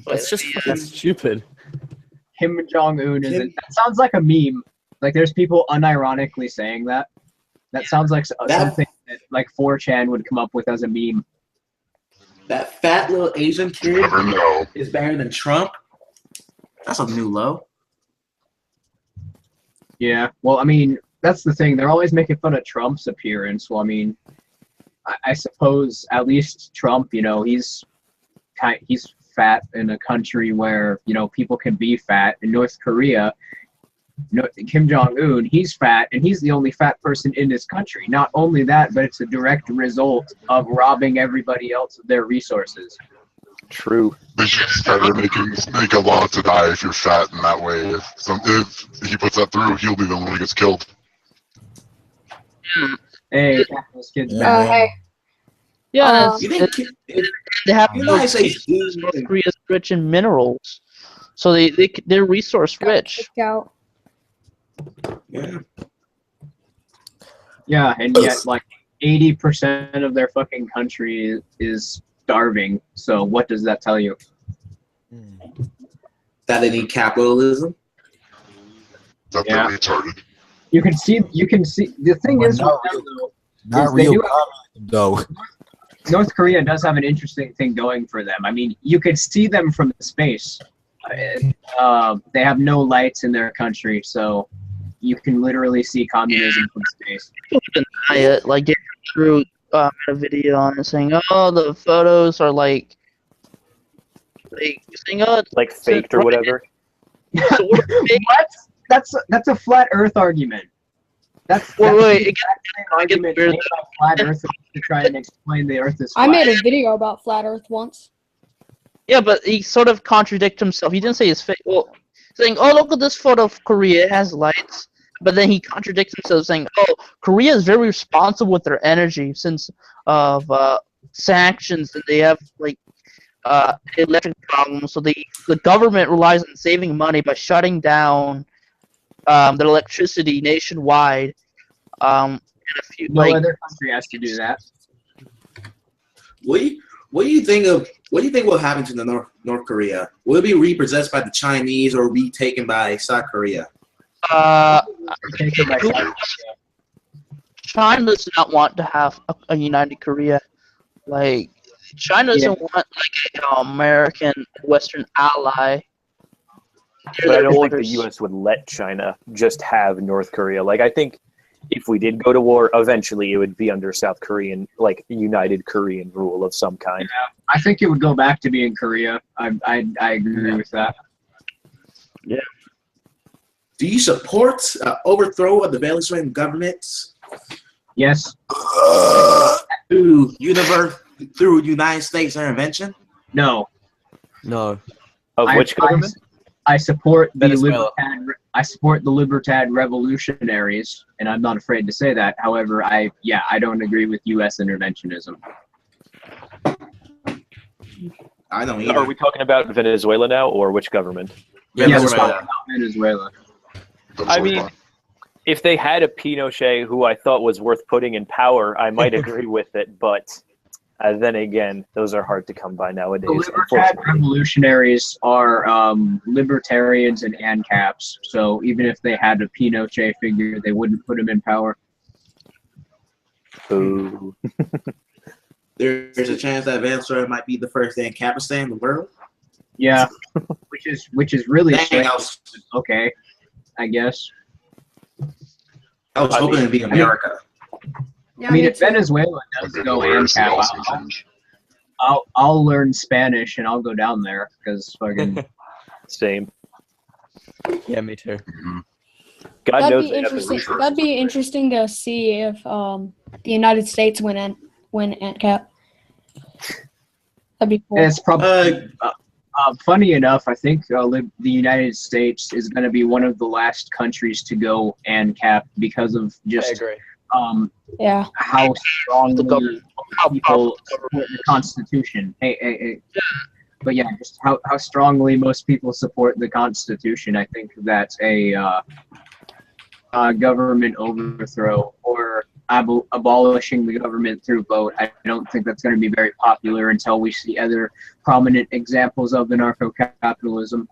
That's just fucking stupid. Kim Jong-un is that sounds like a meme. Like, there's people unironically saying that. That sounds like something that like 4chan would come up with as a meme. That fat little Asian You kid never know. is better than Trump. That's a new low. Yeah, well, I mean, that's the thing. They're always making fun of Trump's appearance. Well, I mean, I suppose at least Trump, you know, he's fat in a country where, you know, people can be fat. In North Korea, Kim Jong-un, he's fat, and he's the only fat person in this country. Not only that, but it's a direct result of robbing everybody else of their resources. True. They should try to make a law to die if you're fat in that way. If he puts that through, he'll be the one who gets killed. Hey, this kid's Yeah. back. Hey. Yeah, Um, You think they have United States North Korea is rich in minerals, so they're resource rich. Kicked out. Yeah. Yeah, and yet like 80% of their fucking country is starving. So what does that tell you? That they need capitalism. That Yeah. they're retarded. You can see the thing Well, is not with them, real- though, Not is they real do communism, though. North Korea does have an interesting thing going for them. I mean, you could see them from space. They have no lights in their country, so you can literally see communism from space. People deny it. Like, Gary Drew made a video on it saying, "Oh, the photos are like saying, oh, it's Like faked or whatever. sort of fake." What? That's a flat Earth argument. That's Wait, the it exact same argument weird. made by flat Earth to try and explain the Earth is flat. I made a video about flat Earth once. Yeah, but he sort of contradicted himself. He didn't say it's fake. Well, saying, "Oh, look at this photo of Korea. It has lights." But then he contradicts himself, saying, "Oh, Korea is very responsible with their energy since of sanctions, and they have like electric problems. So the government relies on saving money by shutting down their electricity nationwide." And a few No other country has to do that. What do you think will happen to the North Korea? Will it be repossessed by the Chinese or be taken by South Korea? Uh, Taken by China does not want to have a united Korea. Like, China doesn't want like an American Western ally. But I don't think the U.S. would let China just have North Korea. Like, I think if we did go to war, eventually it would be under South Korean, like, united Korean rule of some kind. Yeah, I think it would go back to being Korea. I agree with that. Yeah. Do you support overthrow of the Venezuelan government Yes. through United States intervention? No. No. Of which government? I support the Venezuela. Libertad revolutionaries, and I'm not afraid to say that. However, I don't agree with U.S. interventionism. I don't either. Are we talking about Venezuela now, or which government? Yeah, we're Venezuela. talking about Venezuela. I mean, if they had a Pinochet who I thought was worth putting in power, I might agree with it, but then again, those are hard to come by nowadays. The Libertad revolutionaries are libertarians and ANCAPs, so even if they had a Pinochet figure, they wouldn't put him in power. Ooh. There's a chance that Venezuela might be the first Ancapistan in the world. Yeah, which is really Dang, strange. I was Okay, I guess. hoping it'd be America. Yeah, I mean, me if too. Venezuela does go ANCAP, I'll learn Spanish and I'll go down there because fucking. Same. Yeah, me too. God That'd knows be they have the interesting. resources. That'd be interesting to see if the United States win ANCAP. That'd be cool. It's probably funny enough. I think the United States is going to be one of the last countries to go ANCAP because of I just agree. Yeah. how strongly government- people support the Constitution. Hey. But yeah, just how strongly most people support the Constitution. I think that a government overthrow or abolishing the government through vote, I don't think that's going to be very popular until we see other prominent examples of anarcho-capitalism.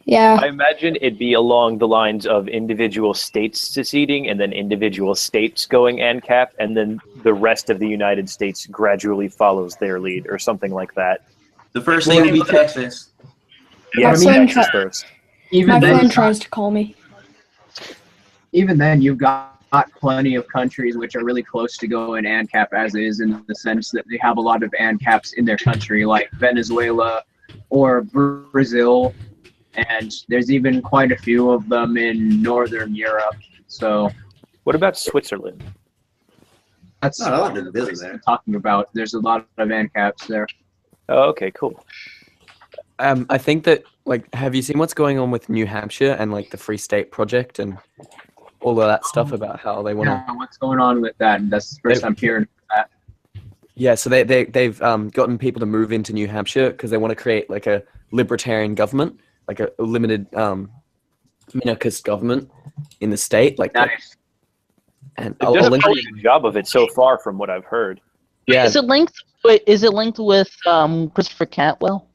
Yeah. I imagine it'd be along the lines of individual states seceding and then individual states going ANCAP, and then the rest of the United States gradually follows their lead or something like that. The first thing would be Texas. Yeah, My friend Texas tri- first. Even My then, friend tries to call me. even then, you've got plenty of countries which are really close to going ANCAP as is, in the sense that they have a lot of ANCAPs in their country, like Venezuela or Brazil, and there's even quite a few of them in Northern Europe. So What about Switzerland? that's Oh, I like what to visit there. I'm talking about. There's a lot of ANCAPs there. Oh, okay, cool. I think that, like, have you seen what's going on with New Hampshire and like the Free State Project and all of that stuff about how they want to? Yeah, what's going on with that? That's the first I'm hearing that. Yeah, so they've gotten people to move into New Hampshire because they want to create like a libertarian government, like a limited minarchist government in the state, like that. Nice. And They've I'll done a link pretty good job of it so far, from what I've heard. Yeah, Is it linked? Wait, is it linked with Christopher Cantwell?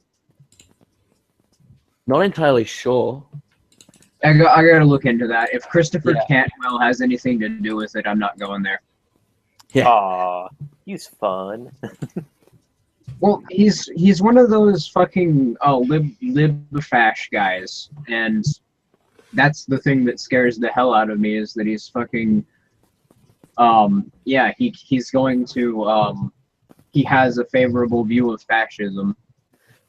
not entirely sure. I gotta look into that. If Christopher Yeah. Cantwell has anything to do with it, I'm not going there. Yeah. Aw, he's fun. Well, he's one of those fucking lib-fash guys, and that's the thing that scares the hell out of me, is that he's fucking he's going to he has a favorable view of fascism.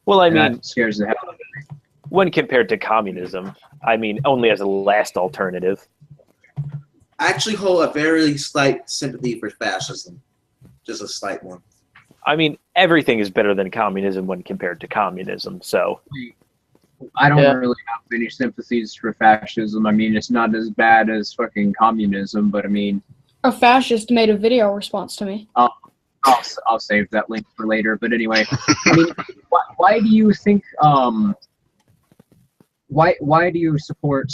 Well, I and mean, that scares the hell out of me. when compared to communism, I mean, only as a last alternative. I actually hold a very slight sympathy for fascism. Just a slight one. I mean, everything is better than communism when compared to communism, so. I don't Yeah. really have any sympathies for fascism. I mean, it's not as bad as fucking communism, but I mean, A fascist made a video response to me. I'll save that link for later. But anyway, I mean, why do you think why do you support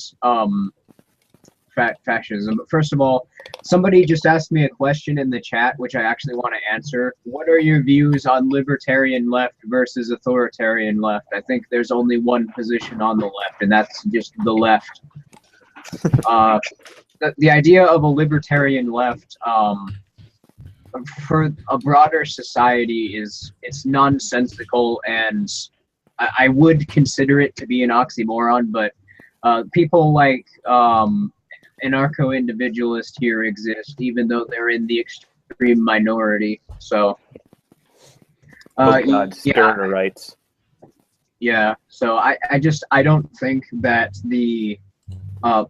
fascism? First of all, somebody just asked me a question in the chat, which I actually want to answer. What are your views on libertarian left versus authoritarian left? I think there's only one position on the left, and that's just the left. the idea of a libertarian left for a broader society it's nonsensical, and I would consider it to be an oxymoron, but people like anarcho-individualists here exist, even though they're in the extreme minority. So, Oh God, Stirner writes. Yeah. So I don't think that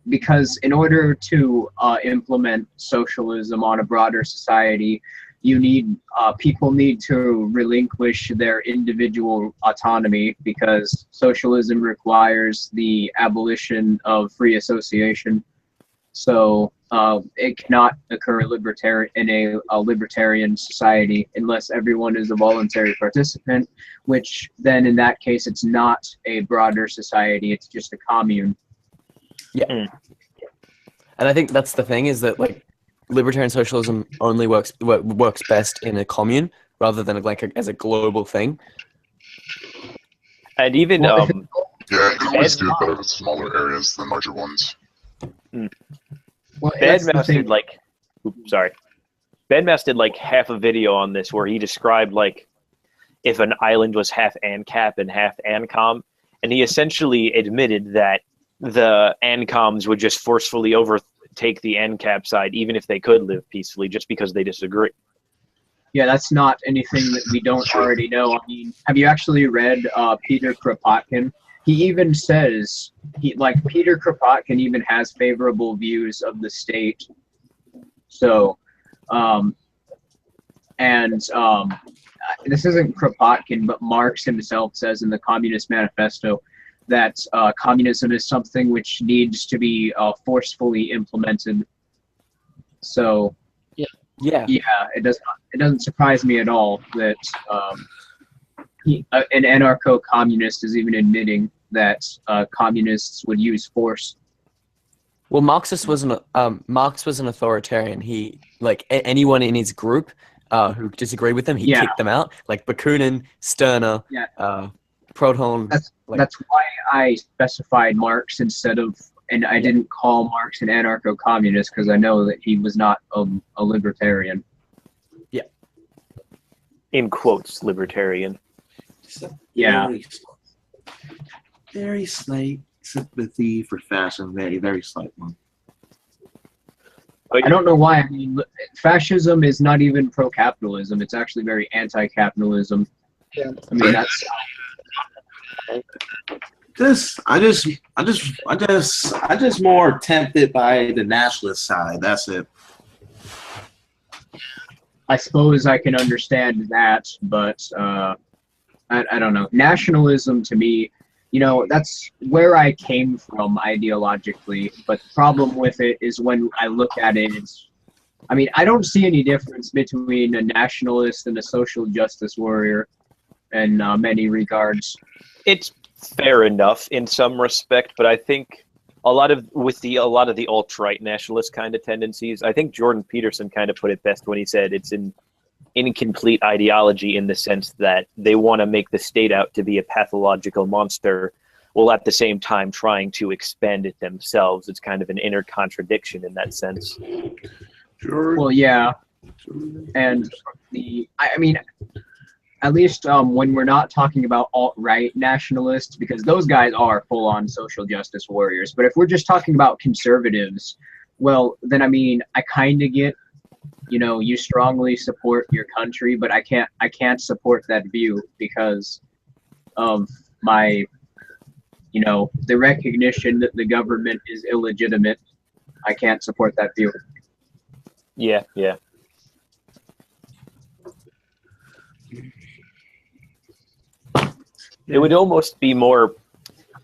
because in order to implement socialism on a broader society, people need to relinquish their individual autonomy, because socialism requires the abolition of free association. So it cannot occur in a libertarian society unless everyone is a voluntary participant, which then in that case it's not a broader society, it's just a commune. Yeah. And I think that's the thing, is that like libertarian socialism only works best in a commune rather than as a global thing. And even Yeah, it can always do it better with smaller areas than larger ones. Well, Badmouse did Badmouse did like half a video on this where he described like if an island was half ANCAP and half ANCOM, and he essentially admitted that the ANCOMs would just forcefully overtake the ANCAP side even if they could live peacefully, just because they disagree. Yeah, that's not anything that we don't already know. I mean, have you actually read Peter Kropotkin? He even says, Peter Kropotkin even has favorable views of the state. So, this isn't Kropotkin, but Marx himself says in the Communist Manifesto that communism is something which needs to be forcefully implemented. So, yeah, it doesn't surprise me at all that an anarcho-communist is even admitting that communists would use force. Well, Marx was an authoritarian. He anyone in his group who disagreed with him, he kicked them out. Like Bakunin, Stirner, Proudhon. That's why I specified Marx and I didn't call Marx an anarcho-communist, because I know that he was not a libertarian. Yeah. In quotes, libertarian. Yeah. Very slight sympathy for fascism, very slight one. I don't know why. I mean, fascism is not even pro-capitalism. It's actually very anti-capitalism. Yeah. I mean, that's. I just more tempted by the nationalist side. That's it. I suppose I can understand that, but I don't know. Nationalism to me, that's where I came from ideologically. But the problem with it is when I look at it, I don't see any difference between a nationalist and a social justice warrior in many regards. It's fair enough in some respect, but I think a lot of the alt-right nationalist kind of tendencies, I think Jordan Peterson kind of put it best when he said it's an incomplete ideology, in the sense that they want to make the state out to be a pathological monster while at the same time trying to expand it themselves. It's kind of an inner contradiction in that sense. Well, yeah. And at least when we're not talking about alt-right nationalists, because those guys are full-on social justice warriors. But if we're just talking about conservatives, well, then I kind of get, you strongly support your country, but I can't support that view because of my, the recognition that the government is illegitimate. I can't support that view. Yeah. It would almost be more,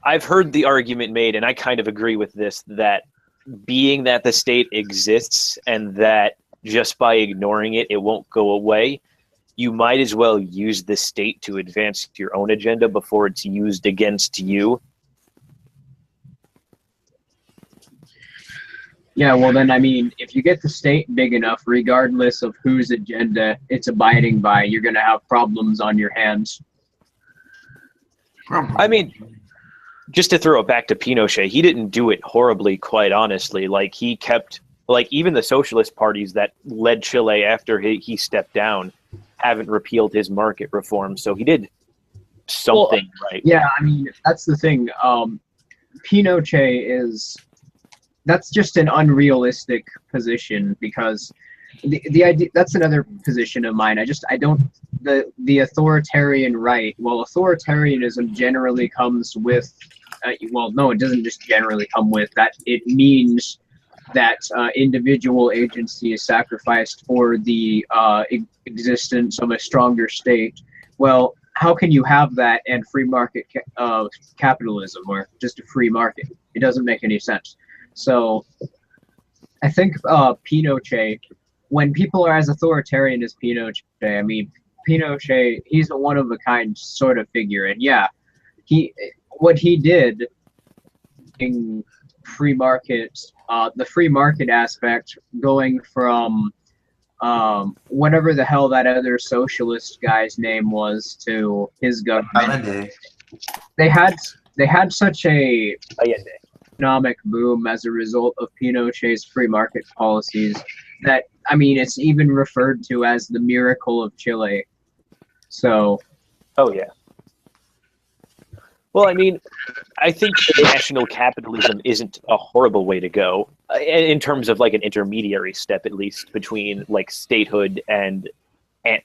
I've heard the argument made, and I kind of agree with this, that being that the state exists and that just by ignoring it, it won't go away, you might as well use the state to advance your own agenda before it's used against you. Yeah, well then, if you get the state big enough, regardless of whose agenda it's abiding by, you're going to have problems on your hands. just to throw it back to Pinochet, he didn't do it horribly, quite honestly. Like, he kept, like, even the socialist parties that led Chile after he stepped down haven't repealed his market reform, so he did something right. Yeah, I mean, that's the thing. Pinochet is, that's just an unrealistic position, because the idea, that's another position of mine. I don't, the authoritarian right, well, authoritarianism generally comes with, well, no, it doesn't just generally come with that. It means that individual agency is sacrificed for the existence of a stronger state. Well, how can you have that and free market capitalism, or just a free market? It doesn't make any sense. So I think Pinochet, when people are as authoritarian as Pinochet, I mean, Pinochet, he's a one-of-a-kind sort of figure. And yeah, what he did in free market, the free market aspect, going from whatever the hell that other socialist guy's name was to his government. They had such a economic boom as a result of Pinochet's free market policies that, I mean, it's even referred to as the miracle of Chile. So, oh yeah. Well, I mean, I think national capitalism isn't a horrible way to go, in terms of like an intermediary step, at least, between like statehood and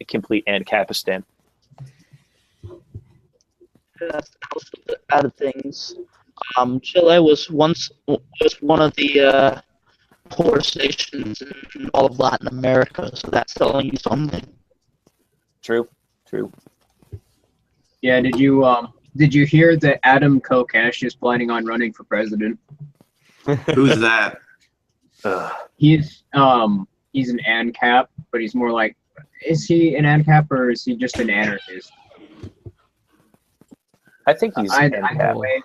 complete Ancapistan. That's also the other things. Chile was once one of the poorest nations in all of Latin America, so that's telling you something. True. Yeah, did you hear that Adam Kokesh is planning on running for president? Who's that? He's an ANCAP, but he's more like, is he an ANCAP or is he just an anarchist? I think he's ANCAP.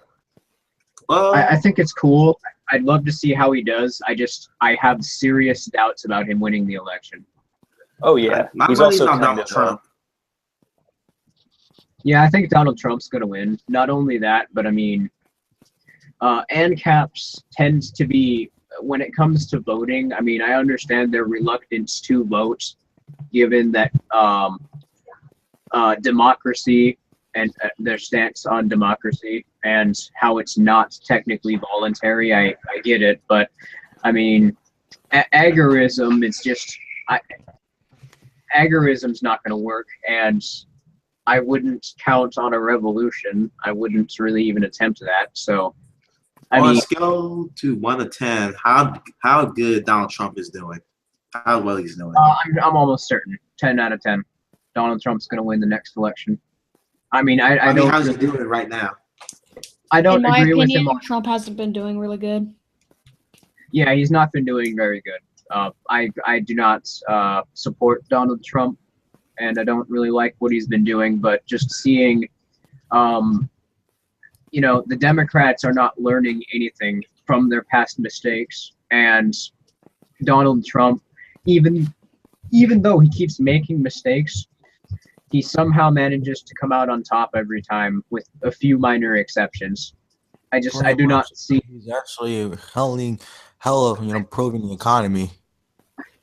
I think it's cool. I'd love to see how he does. I have serious doubts about him winning the election. Oh yeah, he's also on Donald Trump. Yeah, I think Donald Trump's going to win. Not only that, but I mean, ANCAPs tend to be, when it comes to voting, I mean, I understand their reluctance to vote, given that democracy and their stance on democracy and how it's not technically voluntary. I get it, but I mean, agorism, it's just, agorism's not going to work, and I wouldn't count on a revolution. I wouldn't really even attempt that. So, I mean, let's go to 1 to 10. How good Donald Trump is doing? How well he's doing? I'm almost certain 10 out of 10. Donald Trump's going to win the next election. I mean, I don't. How's he doing right now? I don't agree with him. In my opinion, Trump hasn't been doing really good. Yeah, he's not been doing very good. I do not support Donald Trump, and I don't really like what he's been doing. But just seeing, the Democrats are not learning anything from their past mistakes, and Donald Trump, even though he keeps making mistakes, he somehow manages to come out on top every time, with a few minor exceptions. I do not see. He's actually improving the economy.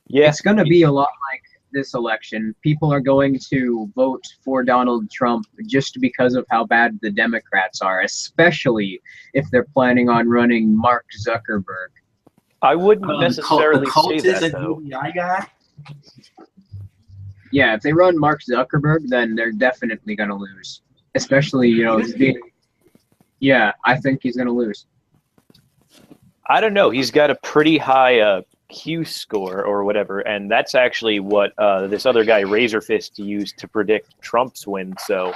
Yeah, it's going to be a lot like this election. People are going to vote for Donald Trump just because of how bad the Democrats are, especially if they're planning on running Mark Zuckerberg. I wouldn't necessarily say that, though. Guy? Yeah, if they run Mark Zuckerberg, then they're definitely going to lose. Especially, yeah, I think he's going to lose. I don't know. He's got a pretty high Q score or whatever, and that's actually what this other guy, Razorfist, used to predict Trump's win. So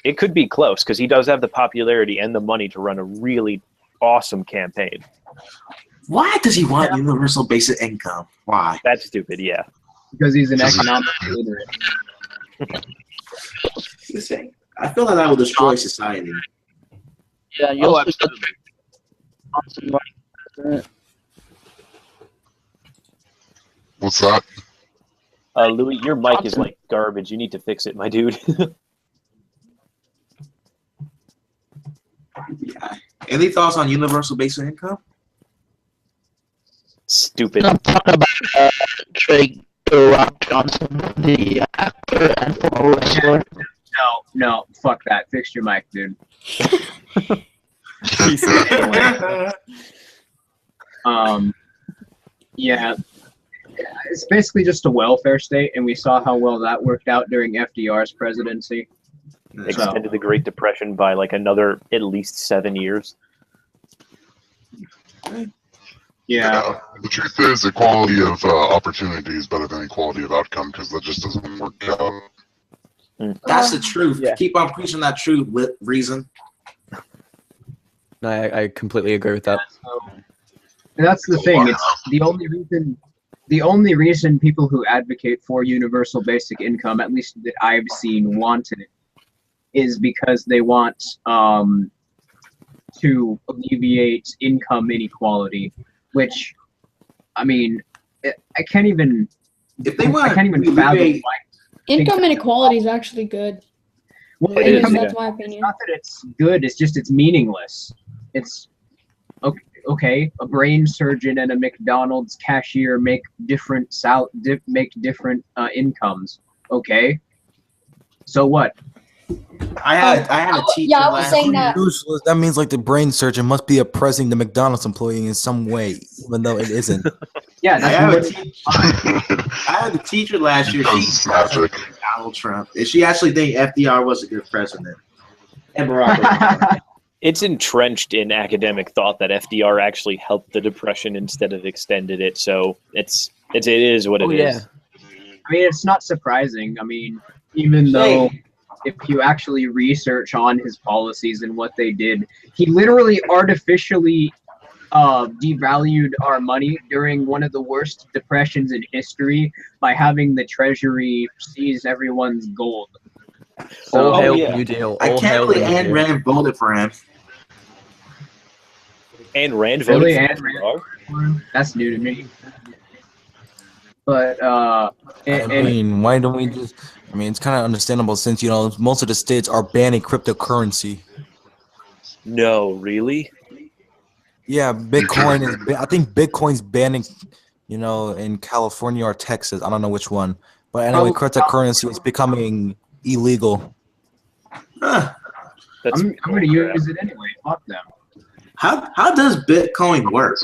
it could be close because he does have the popularity and the money to run a really awesome campaign. Why does he want universal basic income? Why? That's stupid, yeah. Because he's an economic leader. I feel like that will destroy society. Yeah, you also got Johnson running president. What's that? Louis, your mic is like garbage. You need to fix it, my dude. Any thoughts on universal basic income? Stupid. I'm talking about Drake Rock Johnson, the actor and former wrestler. No, fuck that. Fix your mic, dude. Yeah, it's basically just a welfare state, and we saw how well that worked out during FDR's presidency. Extended the Great Depression by like another at least 7 years. Yeah. The truth is, equality of opportunity is better than equality of outcome because that just doesn't work out. That's the truth. Yeah. Keep on preaching that truth with reason. No, I completely agree with that. And that's the thing. It's the only reason people who advocate for universal basic income, at least that I've seen, wanted it, is because they want to alleviate income inequality. Which, I mean, I can't even. If they want, I can't even fathom why. Income inequality is actually good. Well, It is, income- yeah. That's my It's opinion. not that it's good. It's just it's meaningless. It's okay. A brain surgeon and a McDonald's cashier make different incomes. Okay. So what? I had a teacher. Yeah, I was last saying year. that. Useless. That means like the brain surgeon must be oppressing the McDonald's employee in some way, even though it isn't. Yeah, I that's had, what I had a teacher last year. Because She it's magic. Donald Trump. And she actually think FDR was a good president. And Barack Obama. It's entrenched in academic thought that FDR actually helped the Depression instead of extended it. So it is what it is. I mean, it's not surprising. I mean, even though if you actually research on his policies and what they did, he literally artificially devalued our money during one of the worst depressions in history by having the Treasury seize everyone's gold. So, All hail yeah. New Deal. I All can't hail believe the New Ayn Deal. Rand voted for him. And Rand voted Really, for Ayn Rand? FDR? That's new to me. But I mean, why don't we just? I mean, it's kind of understandable since most of the states are banning cryptocurrency. No, really? Yeah, Bitcoin is. I think Bitcoin's banning, in California or Texas. I don't know which one. But anyway, cryptocurrency is becoming illegal. Huh. That's I'm going to use it anyway. Fuck them. How does Bitcoin work?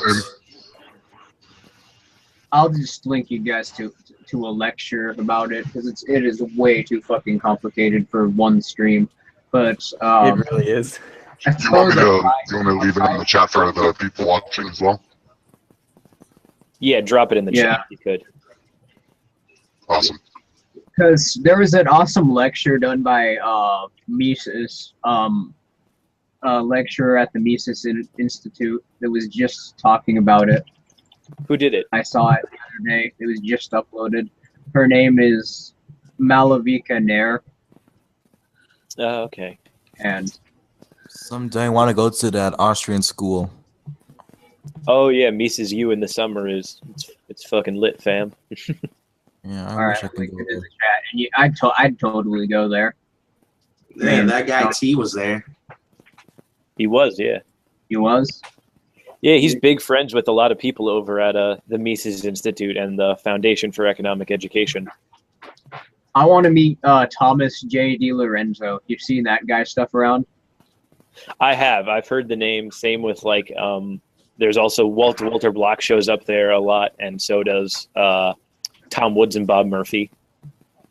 I'll just link you guys to a lecture about it because it is way too fucking complicated for one stream. But It really is. I Do you want suppose me to leave it in the chat for the people watching as well? Yeah, drop it in the Yeah. chat if you could. Awesome. because there was an awesome lecture done by Mises, lecturer at the Mises Institute that was just talking about it. Who did it? I saw it the other day. It was just uploaded. Her name is Malavika Nair, Okay. and Someday I want to go to that Austrian school. Oh yeah, Mises U in the summer it's fucking lit, fam. Yeah, I all right, wish I could link go it in there. the chat. And I'd totally go there. Man, that guy T was there. He was, yeah. He was. Yeah, he's big friends with a lot of people over at the Mises Institute and the Foundation for Economic Education. I want to meet Thomas J. DiLorenzo. You've seen that guy stuff around? I have. I've heard the name. Same with like there's also Walter Block shows up there a lot, and so does Tom Woods and Bob Murphy.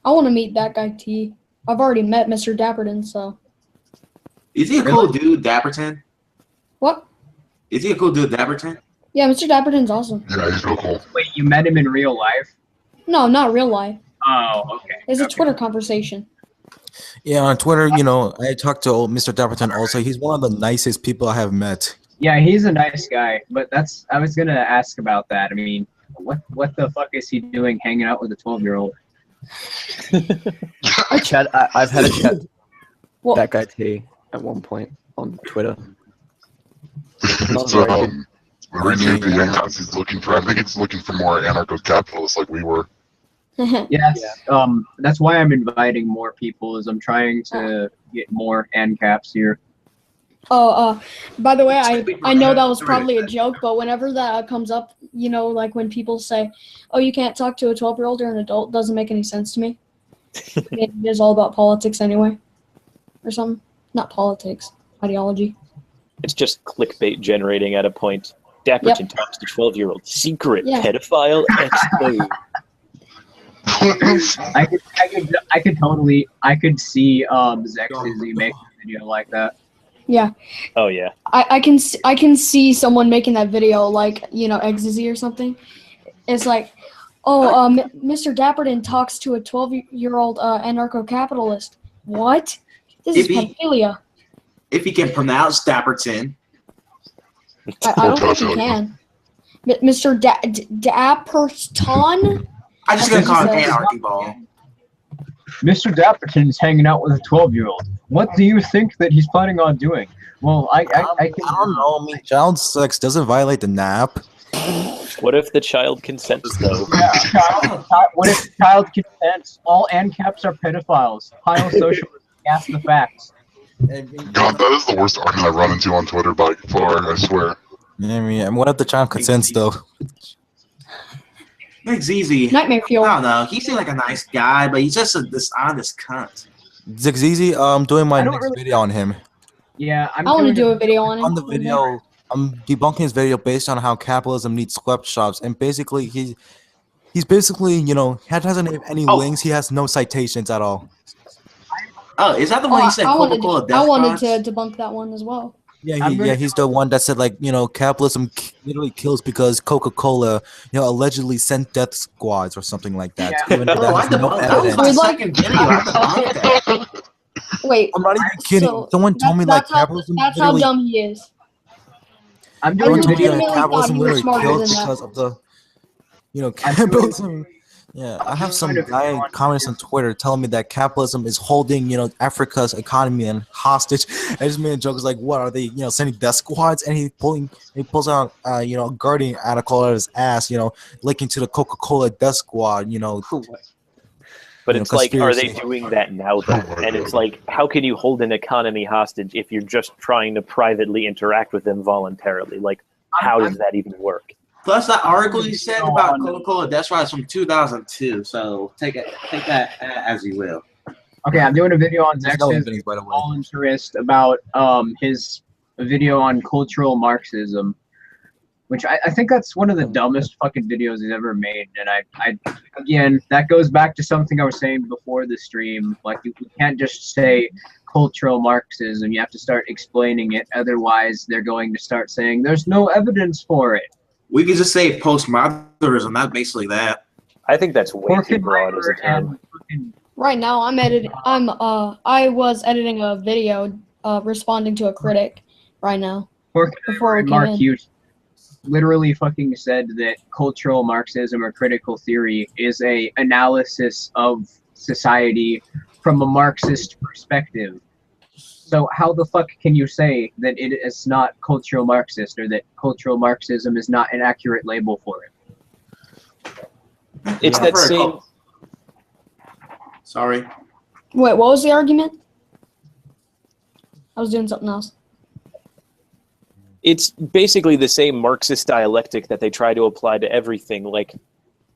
I want to meet that guy T. I've already met Mr. Dapperton, so. Is he a cool dude, Dapperton? What? Is he a cool dude, Dapperton? Yeah, Mr. Dapperton's awesome. Yeah, he's real cool. Wait, you met him in real life? No, not real life. Oh, okay. It's a Okay. Twitter conversation. Yeah, on Twitter, I talked to old Mr. Dapperton also. He's one of the nicest people I have met. Yeah, he's a nice guy, but I was gonna ask about that. I mean, what the fuck is he doing hanging out with a 12-year-old? I've had a chat with Well, that guy T at one point on Twitter. It's, the reason the young guys he's looking for, I think it's looking for more anarcho-capitalists like we were. Yeah, that's why I'm inviting more people. Is I'm trying to get more ANCAPs here. By the way, I know that was probably a joke, but whenever that comes up, you know, like when people say, "Oh, you can't talk to a 12-year-old or an adult," doesn't make any sense to me. It is all about politics anyway, or something. Not politics, ideology. It's just clickbait generating at a point. Dapperton talks to 12-year-old secret pedophile expo. I could see Zexizzy make a video like that. Yeah. Oh yeah. I can see someone making that video, like, you know, Ecstasy or something. It's like, Mr. Dapperton talks to a 12-year-old anarcho-capitalist. What? This is pedophilia. If he can pronounce Dapperton. I don't think he can. Mr. Dapperton? I'm just gonna call him Anarchy Ball. Mr. Dapperton is hanging out with a 12-year-old. What do you think that he's planning on doing? Well, I don't know. I mean, child sex doesn't violate the NAP. What if the child consents, though? What if the child consents? All ANCAPs are pedophiles. Pile socialists. Ask the facts. God, that is the worst argument I've run into on Twitter by far, I swear. Yeah, I mean, and what if the child consents, though? Zexizzy. Nightmare fuel. I don't know. He seems like a nice guy, but he's just a dishonest cunt. Zexizzy, I'm doing my next video on him. Yeah, I want to do a video on him. On the video, I'm debunking his video based on how capitalism needs sweatshops, and basically he's basically, you know, he doesn't have any links. He has no citations at all. Oh, is that the one he said? I wanted to debunk that one as well. Yeah, he's the one that said, like, you know, capitalism literally kills because Coca-Cola, you know, allegedly sent death squads or something like that. Yeah. Even though that has no evidence. Wait, I'm not even kidding. so Someone told me like capitalism. That's how dumb he is. I'm doing a video. Capitalism literally kills because of the, you know, capitalism. Yeah, I have some guy comments on Twitter telling me that capitalism is holding, you know, Africa's economy and hostage. I just made a joke. It's like, what are they, you know, sending death squads? And he pulls out, you know, a Guardian article out of his ass, you know, linking to the Coca-Cola death squad, you know. But it's like, are they doing that now, though? And it's like, how can you hold an economy hostage if you're just trying to privately interact with them voluntarily? Like, how does that even work? Plus, that article you said about Coca-Cola, that's right, it's from 2002. So take that as you will. Okay, I'm doing a video on Zex's voluntarist about his video on cultural Marxism, which I think that's one of the dumbest fucking videos he's ever made. And I again, that goes back to something I was saying before the stream. Like, you can't just say cultural Marxism. You have to start explaining it. Otherwise, they're going to start saying there's no evidence for it. We could just say postmodernism. That's basically that. I think that's way too broad as a term. Right now, I was editing a video responding to a critic right now. Before we Mark came in. Hughes literally fucking said that cultural Marxism or critical theory is a analysis of society from a Marxist perspective. So how the fuck can you say that it is not cultural Marxist, or that cultural Marxism is not an accurate label for it? It's that same. Sorry. Wait, what was the argument? I was doing something else. It's basically the same Marxist dialectic that they try to apply to everything, like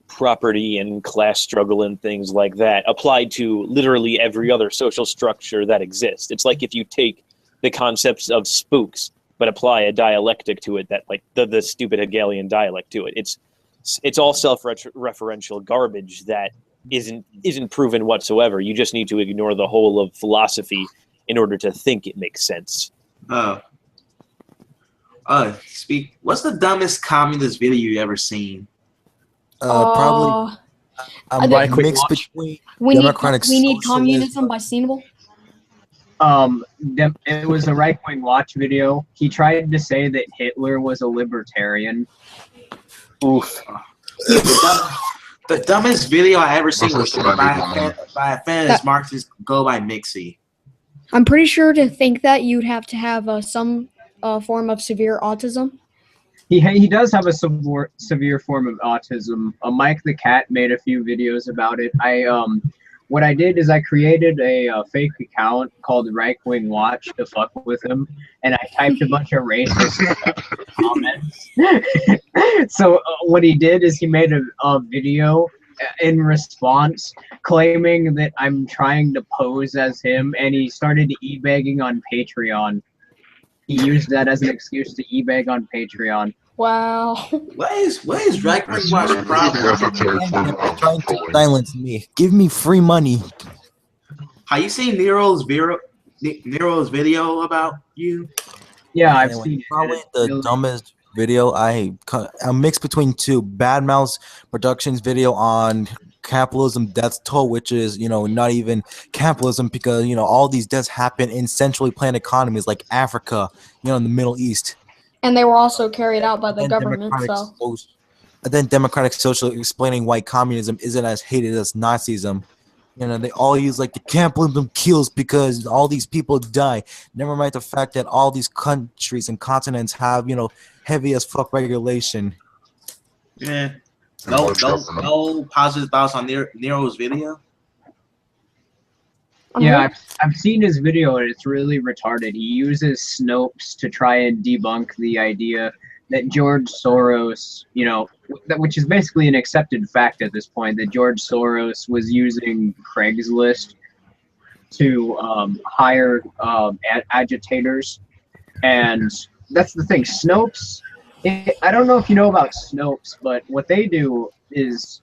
property and class struggle and things like that, applied to literally every other social structure that exists. It's like if you take the concepts of spooks but apply a dialectic to it, that like the stupid Hegelian dialect to it. It's all self-referential garbage that isn't proven whatsoever. You just need to ignore the whole of philosophy in order to think it makes sense. What's the dumbest communist video you ever seen? Probably right mixed between We democratic Need socialism. Communism by Seenable. It was a right-wing watch video. He tried to say that Hitler was a libertarian. Oof. The dumbest video I ever seen was by a feminist Marxist go by Mixie. I'm pretty sure to think that you'd have to have some form of severe autism. He does have a severe form of autism. Mike the Cat made a few videos about it. what I did is I created a fake account called Right Wing Watch to fuck with him, and I typed a bunch of racist stuff in the comments. So what he did is he made a video in response claiming that I'm trying to pose as him, and he started e-begging on Patreon. He used that as an excuse to e-beg on Patreon. Wow. What is Drag Queen Watch This is the problem? esoteric form of They're trying to trolling. silence me. Give me free money. Have you seen Nero's video about you? Yeah, I've Anyway, seen it. probably It's the really- dumbest video. I'm mixed between two. Bad Mouse Productions video on capitalism death toll, which is, you know, not even capitalism, because, you know, all these deaths happen in centrally planned economies like Africa, you know, in the Middle East. And they were also carried out by the And government, then Democratic Social explaining why communism isn't as hated as Nazism. You know, they all use like the capitalism kills because all these people die. Never mind the fact that all these countries and continents have, you know, heavy as fuck regulation. Yeah. And No, large no, government. no positive thoughts on Nero's video. Yeah, I've seen his video and it's really retarded. He uses Snopes to try and debunk the idea that George Soros, you know, which is basically an accepted fact at this point, that George Soros was using Craigslist to hire agitators. And that's the thing. Snopes, I don't know if you know about Snopes, but what they do is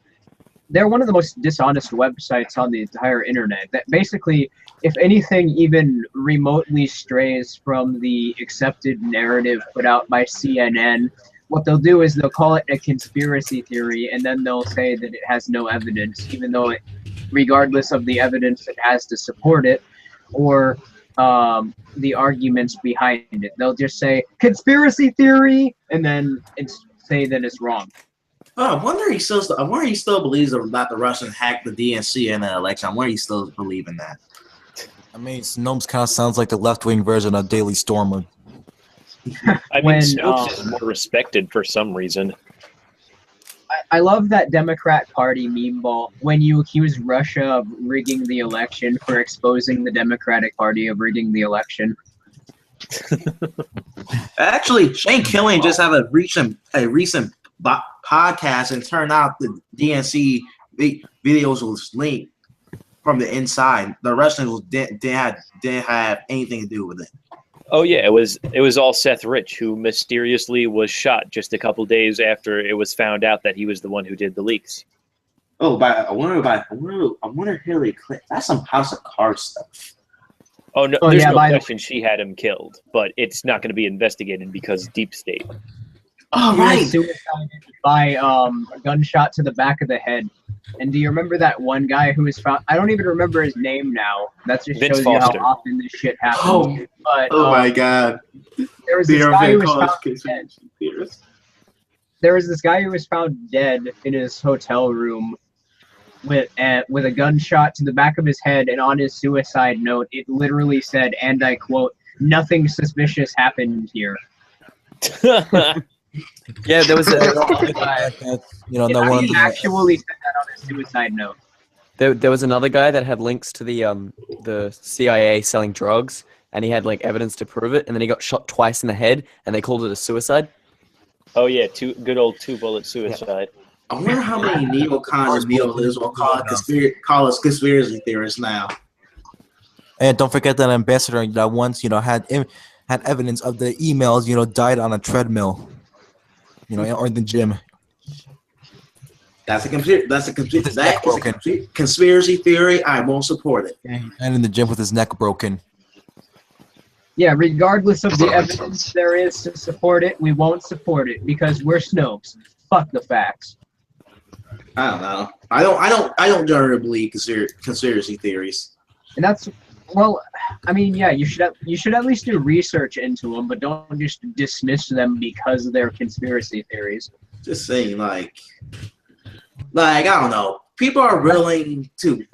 they're one of the most dishonest websites on the entire internet. That basically, if anything even remotely strays from the accepted narrative put out by CNN, what they'll do is they'll call it a conspiracy theory, and then they'll say that it has no evidence, even though it, regardless of the evidence it has to support it, or the arguments behind it. They'll just say, conspiracy theory, and then say that it's wrong. Oh, I wonder he still believes that the Russians hacked the DNC in the election. I wonder he still believes in that. I mean, Snopes kind of sounds like the left-wing version of Daily Stormer. I mean, When, Snopes is more respected for some reason. I love that Democrat Party meme ball when you accuse Russia of rigging the election for exposing the Democratic Party of rigging the election. Actually, Shane Killian just had a recent podcast, and turned out the DNC videos was leaked from the inside. The Russians didn't have anything to do with it. Oh yeah, it was all Seth Rich, who mysteriously was shot just a couple days after it was found out that he was the one who did the leaks. Oh, I wonder Hillary Clinton. That's some House of Cards stuff. Oh no, Oh, there's yeah, no by the- question she had him killed, but it's not going to be investigated because deep state. Oh, He right. was suicided by a gunshot to the back of the head. And do you remember that one guy who was found? I don't even remember his name now. That just Vince shows you how Foster. often this shit happens. Oh, But oh my God. there was this guy who was found dead. conspiracy theorists. There was this guy who was found dead in his hotel room with a gunshot to the back of his head, and on his suicide note, it literally said, and I quote, "Nothing suspicious happened here." Yeah, there was a You know, He that one. actually said that on his suicide note. there was another guy that had links to the CIA selling drugs, and he had like evidence to prove it, and then he got shot twice in the head, and they called it a suicide. Oh yeah, good old 2-bullet suicide. I wonder how many neocons and neoliberals will call us conspiracy theorists now. And don't forget that ambassador that once, you know, had evidence of the emails, you know, died on a treadmill, you know, or in the gym. That's a broken. conspiracy theory. I won't support it. And in the gym with his neck broken. Yeah, regardless of the That makes evidence sense. there is to support it, we won't support it because we're Snopes. Fuck the facts. I don't know. I don't generally believe conspiracy theories. And that's, well, I mean, yeah, you should at least do research into them, but don't just dismiss them because they're conspiracy theories. Just saying, like I don't know. People are willing to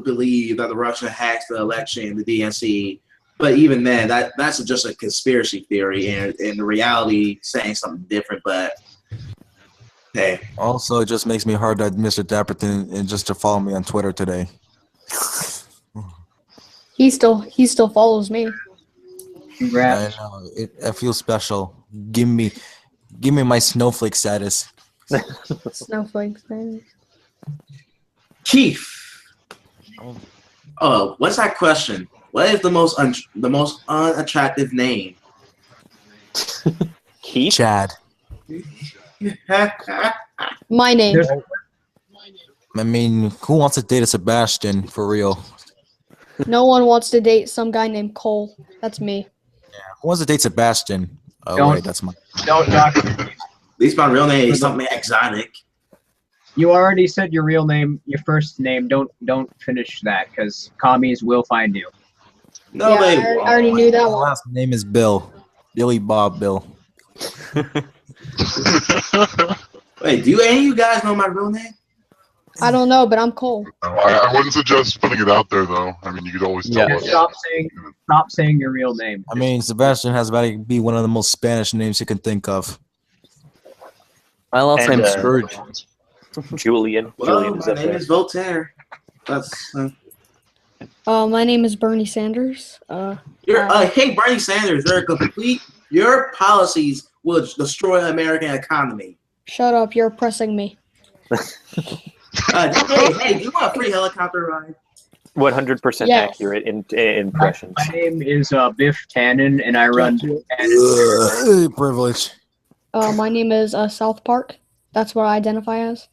believe that the Russia hacked the election, the DNC, but even then, that's just a conspiracy theory, and the reality saying something different. But hey, Also, it just makes me hard that Mr. Dapperton and just to follow me on Twitter today. He still follows me. Congrats. I know. I feel special. Give me my snowflake status. Snowflakes. Keith. Oh, what's that question? What is the most unattractive name? Keith? Chad. My name. There's- I mean, who wants to date a Sebastian for real? No one wants to date some guy named Cole. That's me. Who wants to date Sebastian? Oh Don't- wait, that's my. Don't knock. At least my real name is something exotic. You already said your real name, your first name. Don't finish that, because commies will find you. No, Yeah, they I already knew that My one. last name is Bill. Billy Bob Bill. Wait, do any of you guys know my real name? I don't know, but I'm Cole. I wouldn't suggest putting it out there though. I mean, you could always tell Yeah. us. Stop saying your real name. I mean, Sebastian has about to be one of the most Spanish names you can think of. My last And, name's Scrooge. Julian. Well, Julian is my up name there. is Voltaire. That's My name is Bernie Sanders. hey Bernie Sanders, your policies will destroy the American economy. Shut up! You're oppressing me. Hey, do you want a free helicopter ride? 100% Yes. accurate in impressions. My name is Biff Tannen, and I run. Privilege. My name is South Park. That's what I identify as.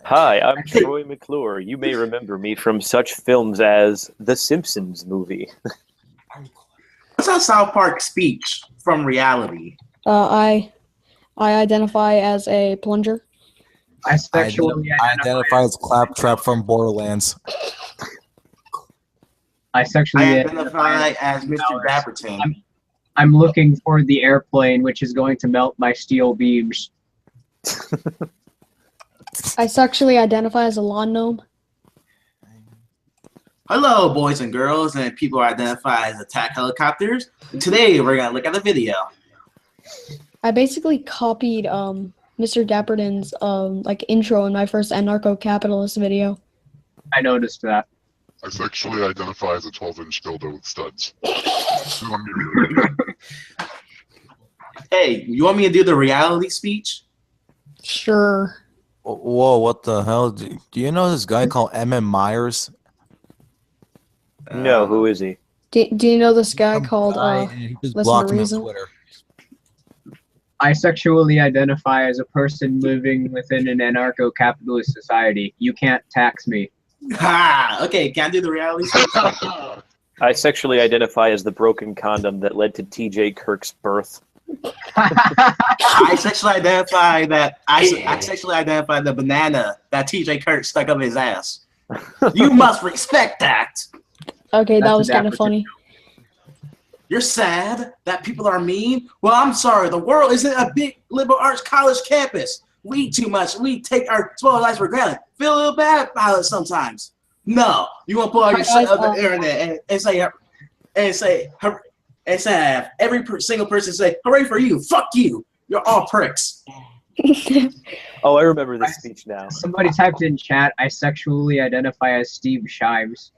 Hi, I'm Troy McClure. You may remember me from such films as The Simpsons movie. What's a South Park speech from reality? I identify as a plunger. I sexually I identify as Claptrap from Borderlands. I sexually I identify as Mr. Dapperton. I'm looking for the airplane which is going to melt my steel beams. I sexually identify as a lawn gnome. Hello, boys and girls, and people who identify as attack helicopters. Today, we're gonna look at the video. I basically copied Mr. Dapperton's like intro in my first anarcho-capitalist video. I noticed that. I sexually identify as a 12-inch dildo with studs. You want me to do it? Hey, you want me to do the reality speech? Sure. Whoa, what the hell? Do you know this guy called M.M. Myers? No, who is he? Do you know this guy Some called guy, and he just Listen to blocked me on Reason? Twitter. I sexually identify as a person living within an anarcho-capitalist society. You can't tax me. Ha! Okay, can I do the reality speech? I sexually identify as the broken condom that led to TJ Kirk's birth. I sexually identify that I sexually identify the banana that TJ Kirk stuck up his ass. You must respect that. Okay, that That's was a kind of dapper funny. You're sad that people are mean? Well, I'm sorry. The world isn't a big liberal arts college campus. We eat too much. We take our small lives for granted. Feel a little bad about it sometimes. No, you want to pull out your shit up the internet and say every single person say, hooray for you. Fuck you. You're all pricks. Oh, I remember this speech now. Somebody typed in chat, I sexually identify as Steve Shives.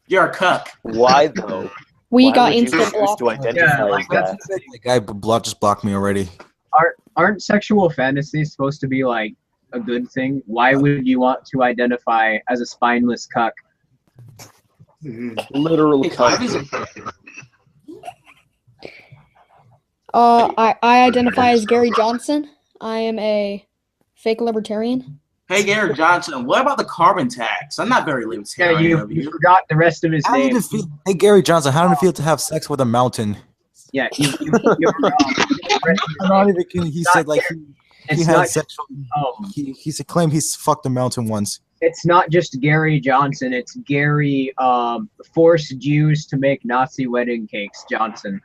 You're a cuck. Why though? We Why got would you instant choose block. to identify Yeah, like as that? The guy just blocked me already. Aren't sexual fantasies supposed to be like a good thing? Why would you want to identify as a spineless cuck? Literal Hey, cuck. I identify as Gary Johnson. I am a fake libertarian. Hey, Garrett Johnson, what about the carbon tax? I'm not very Yeah, libertarian of you you. forgot the rest of his How did name. it feel? Hey, Gary Johnson, how did it feel to have sex with a mountain? Yeah, you I'm not even kidding. He said like he it's had not. sexual. He claimed he's fucked a mountain once. It's not just Gary Johnson. It's Gary forced Jews to make Nazi wedding cakes Johnson.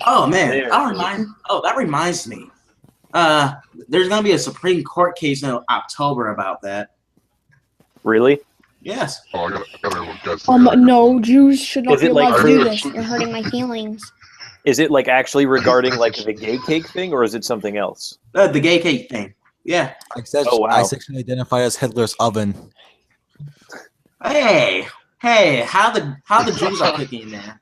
Oh man, that reminds me. There's gonna be a Supreme Court case in October about that. Really? Yes. Oh, I gotta look, guys. No, Jews should not Is be it like- allowed to do Are this. they- You're hurting my feelings. Is it like actually regarding like the gay cake thing, or is it something else? The gay cake thing. Yeah. I said Oh, wow. I sexually identify as Hitler's oven. Hey, Hey, how the Jews are cooking there?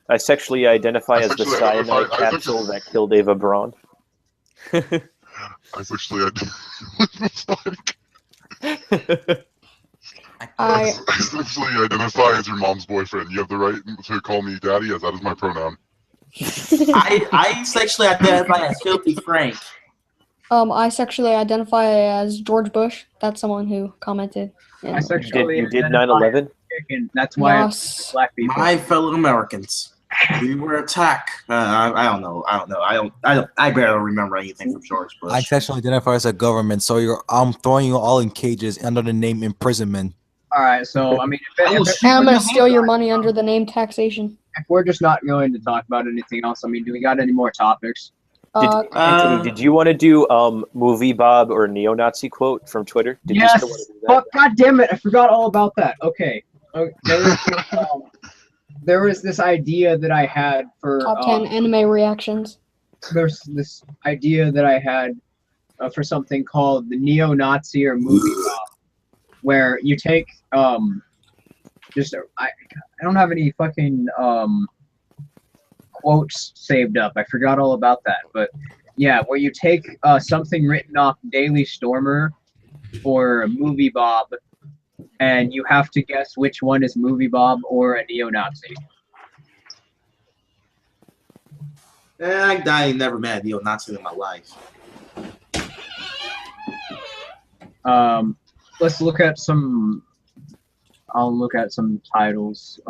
I sexually identify as the sexually cyanide identify- I capsule that killed Ava Braun. I sexually I sexually identify as your mom's boyfriend. You have the right to call me daddy, as that is my pronoun. I sexually identify as Filthy Frank. I sexually identify as George Bush. That's someone who commented. I sexually You did identify 9/11? as chicken. That's why I'm Yes. black people. My fellow Americans, we were attacked. I don't know. I barely remember anything from George Bush. I sexually identify as a government, so I'm throwing you all in cages under the name imprisonment. All right, so I mean, And I'm gonna steal your money under the name taxation. if we're just not going to talk about anything else, I mean, do we got any more topics? Anthony, did you want to do movie Bob or neo-Nazi quote from Twitter? Did you Yes. still want to do that? Fuck! God damn it! I forgot all about that. Okay. There was this idea that I had for Top 10 anime reactions. there's this idea that I had for something called the neo-Nazi or movie Bob, where you take just I don't have any fucking quotes saved up. I forgot all about that, but yeah, where you take something written off Daily Stormer or Movie Bob, and you have to guess which one is Movie Bob or a neo-Nazi. I never met a neo-Nazi in my life. Let's look at some. I'll look at some titles.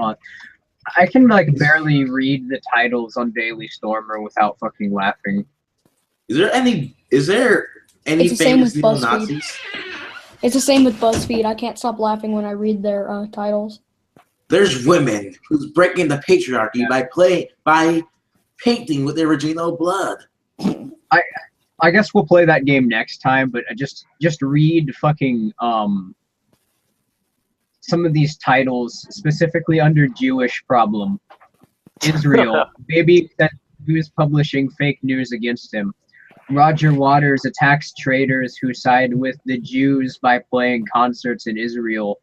I can like barely read the titles on Daily Stormer without fucking laughing. Is there any It's the same famous with BuzzFeed. neo-Nazis? It's the same with BuzzFeed. I can't stop laughing when I read their titles. There's women who's breaking the patriarchy by painting with their original blood. I guess we'll play that game next time, but just read fucking some of these titles specifically under Jewish problem. Israel, baby that who's publishing fake news against him. Roger Waters attacks traitors who side with the Jews by playing concerts in Israel.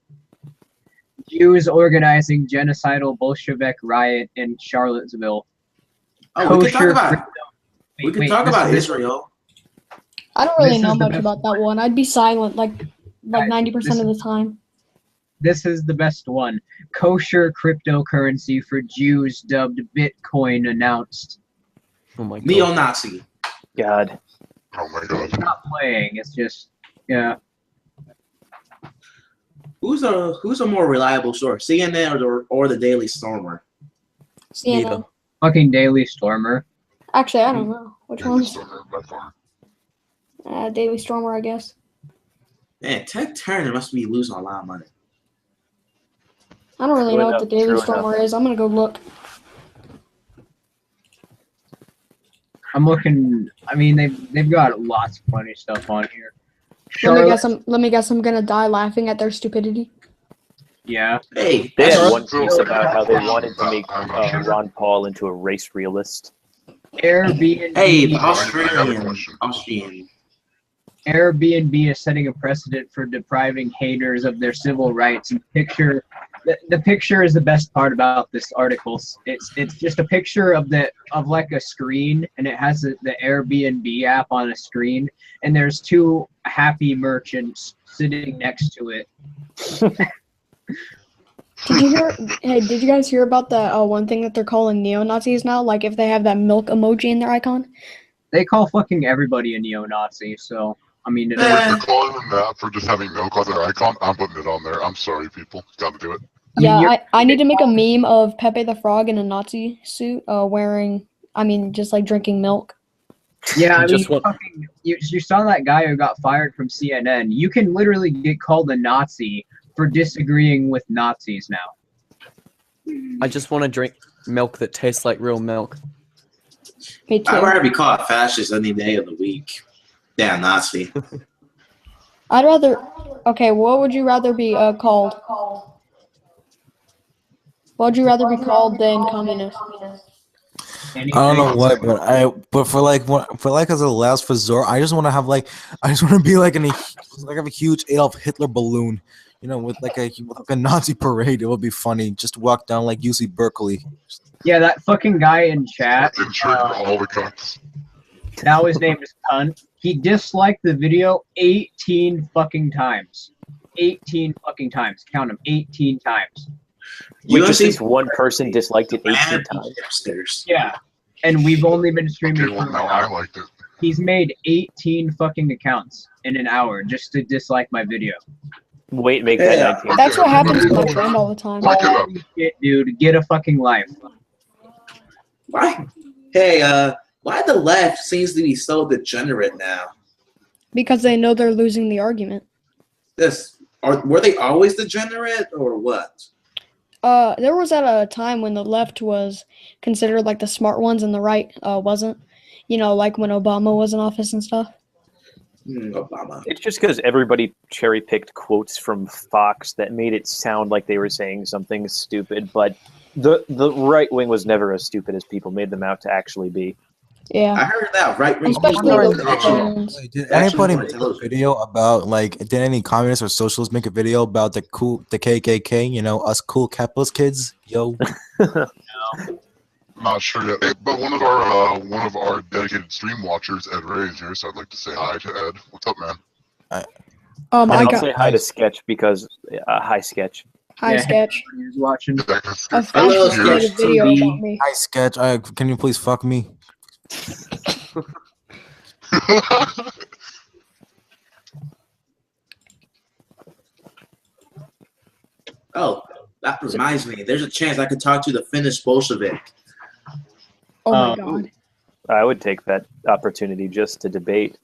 Jews organizing genocidal Bolshevik riot in Charlottesville. Oh, we can talk about Wait, talk this about is- Israel. I don't really This know is the much best about that one. I'd be silent like Guys, 90% of the time. This is the best one. Kosher cryptocurrency for Jews dubbed Bitcoin announced. Oh my god. Neo-Nazi. God. Oh my god. It's not playing. It's just yeah. Who's a more reliable source, CNN or the Daily Stormer? CNN. Neither. Fucking Daily Stormer. Actually, I don't know. Which Daily one's Stormer by far. Daily Stormer, I guess. Man, Ted Turner must be losing a lot of money. I don't really True know what enough, the Daily true Stormer is. I'm gonna go look. I'm looking. I mean, they've got lots of funny stuff on here. Let me guess. I'm gonna die laughing at their stupidity. Yeah. Hey, They that's had what- one piece about how they wanted to make Ron Paul into a race realist. Airbnb. hey, the I have a Austrian. Airbnb is setting a precedent for depriving haters of their civil rights. And the picture is the best part about this article. It's just a picture of like a screen, and it has the Airbnb app on a screen, and there's two happy merchants sitting next to it. Did you hear? Hey, did you guys hear about the one thing that they're calling neo-Nazis now? Like if they have that milk emoji in their icon. They call fucking everybody a neo-Nazi, so I mean, If they're calling them that for just having milk on their icon, I'm putting it on there. I'm sorry, people. Gotta do it. I need to make a meme of Pepe the Frog in a Nazi suit, wearing, just like drinking milk. yeah, I mean, Just what- you saw that guy who got fired from CNN. You can literally get called a Nazi for disagreeing with Nazis now. I just want to drink milk that tastes like real milk. Me too. I'd rather be called a fascist any day of the week. Damn Nazi. I'd rather. Okay, what would you rather be called? What would you rather be called than communist? I don't know what, but for as a last resort, I just want to have I just want to be like have a huge Adolf Hitler balloon You know, with like a Nazi parade, it would be funny. Just walk down like UC Berkeley. Yeah, that fucking guy in chat. And trigger all the cunts. Now his name is Cunt. He disliked the video 18 fucking times. 18 fucking times. Count them. 18 times. Wait, just this one person disliked it 18 times. Upstairs. Yeah. And we've only been streaming Okay, well, for now I liked it. He's made 18 fucking accounts in an hour just to dislike my video. Wait, make that 19. That's what happens to my friend all the time. Look it up. Holy shit, dude. Get a fucking life. Why? Hey, why the left seems to be so degenerate now? Because they know they're losing the argument. Were they always degenerate or what? There was at a time when the left was considered like the smart ones and the right wasn't. You know, like when Obama was in office and stuff. Obama. It's just because everybody cherry-picked quotes from Fox that made it sound like they were saying something stupid, but the right wing was never as stupid as people made them out to actually be. Yeah. I heard that right wing. Especially the Republicans. Did anybody make a video about did any communists or socialists make a video about the KKK? You know, us cool capitalist kids. Yo. Not sure yet. Hey, but one of our dedicated stream watchers, Ed Ray, is here, so I'd like to say hi to Ed. What's up, man? I I'll got say hi to Sketch because hi, Sketch. hi Yeah. Sketch. He's watching. A Hello, Sketch made a Sketch video TV. about me. Hi, Sketch. Can you please fuck me? Oh, that reminds me. There's a chance I could talk to the Finnish Bolshevik. Oh my god. I would take that opportunity just to debate.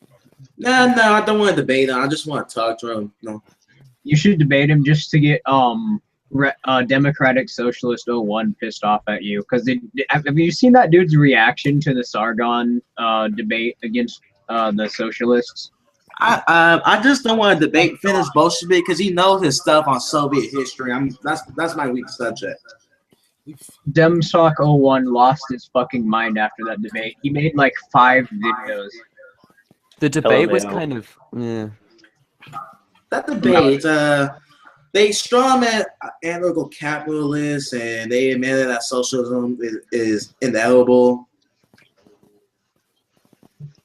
No, I don't want to debate him. I just want to talk to him. No. You should debate him just to get Democratic Socialist 01 pissed off at you. Because have you seen that dude's reaction to the Sargon debate against the socialists? I just don't want to debate Finnish Bolshevik because he knows his stuff on Soviet history. That's my weak subject. Demsoc 01 lost his fucking mind after that debate. He made like 5 videos. The debate was LMAO. kind of That debate, they strawman anarcho capitalists and they admitted that socialism is inevitable.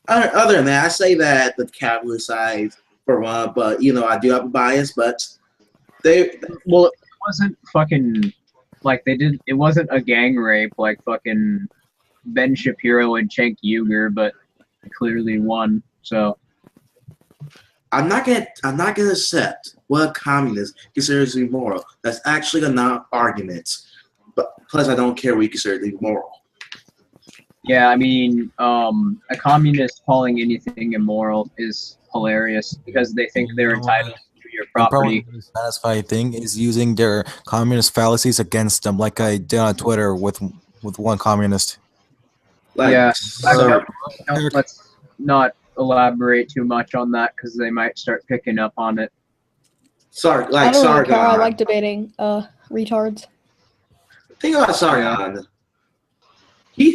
Other than that, I say that the capitalist side for one, but you know I do have a bias. But it wasn't fucking like it wasn't a gang rape like fucking Ben Shapiro and Cenk Uygur, but clearly won. So I'm not gonna accept what a communist considers to be moral. That's actually a non-argument. But plus, I don't care what you consider to be moral. yeah, I mean, a communist calling anything immoral is hilarious because they think they're entitled to your property. The satisfying thing is using their communist fallacies against them, like I did on Twitter with one communist. Like, Yeah, so- let's not elaborate too much on that because they might start picking up on it. sorry, I like don't really care. I Sargon. like debating retards. Think about Sargon.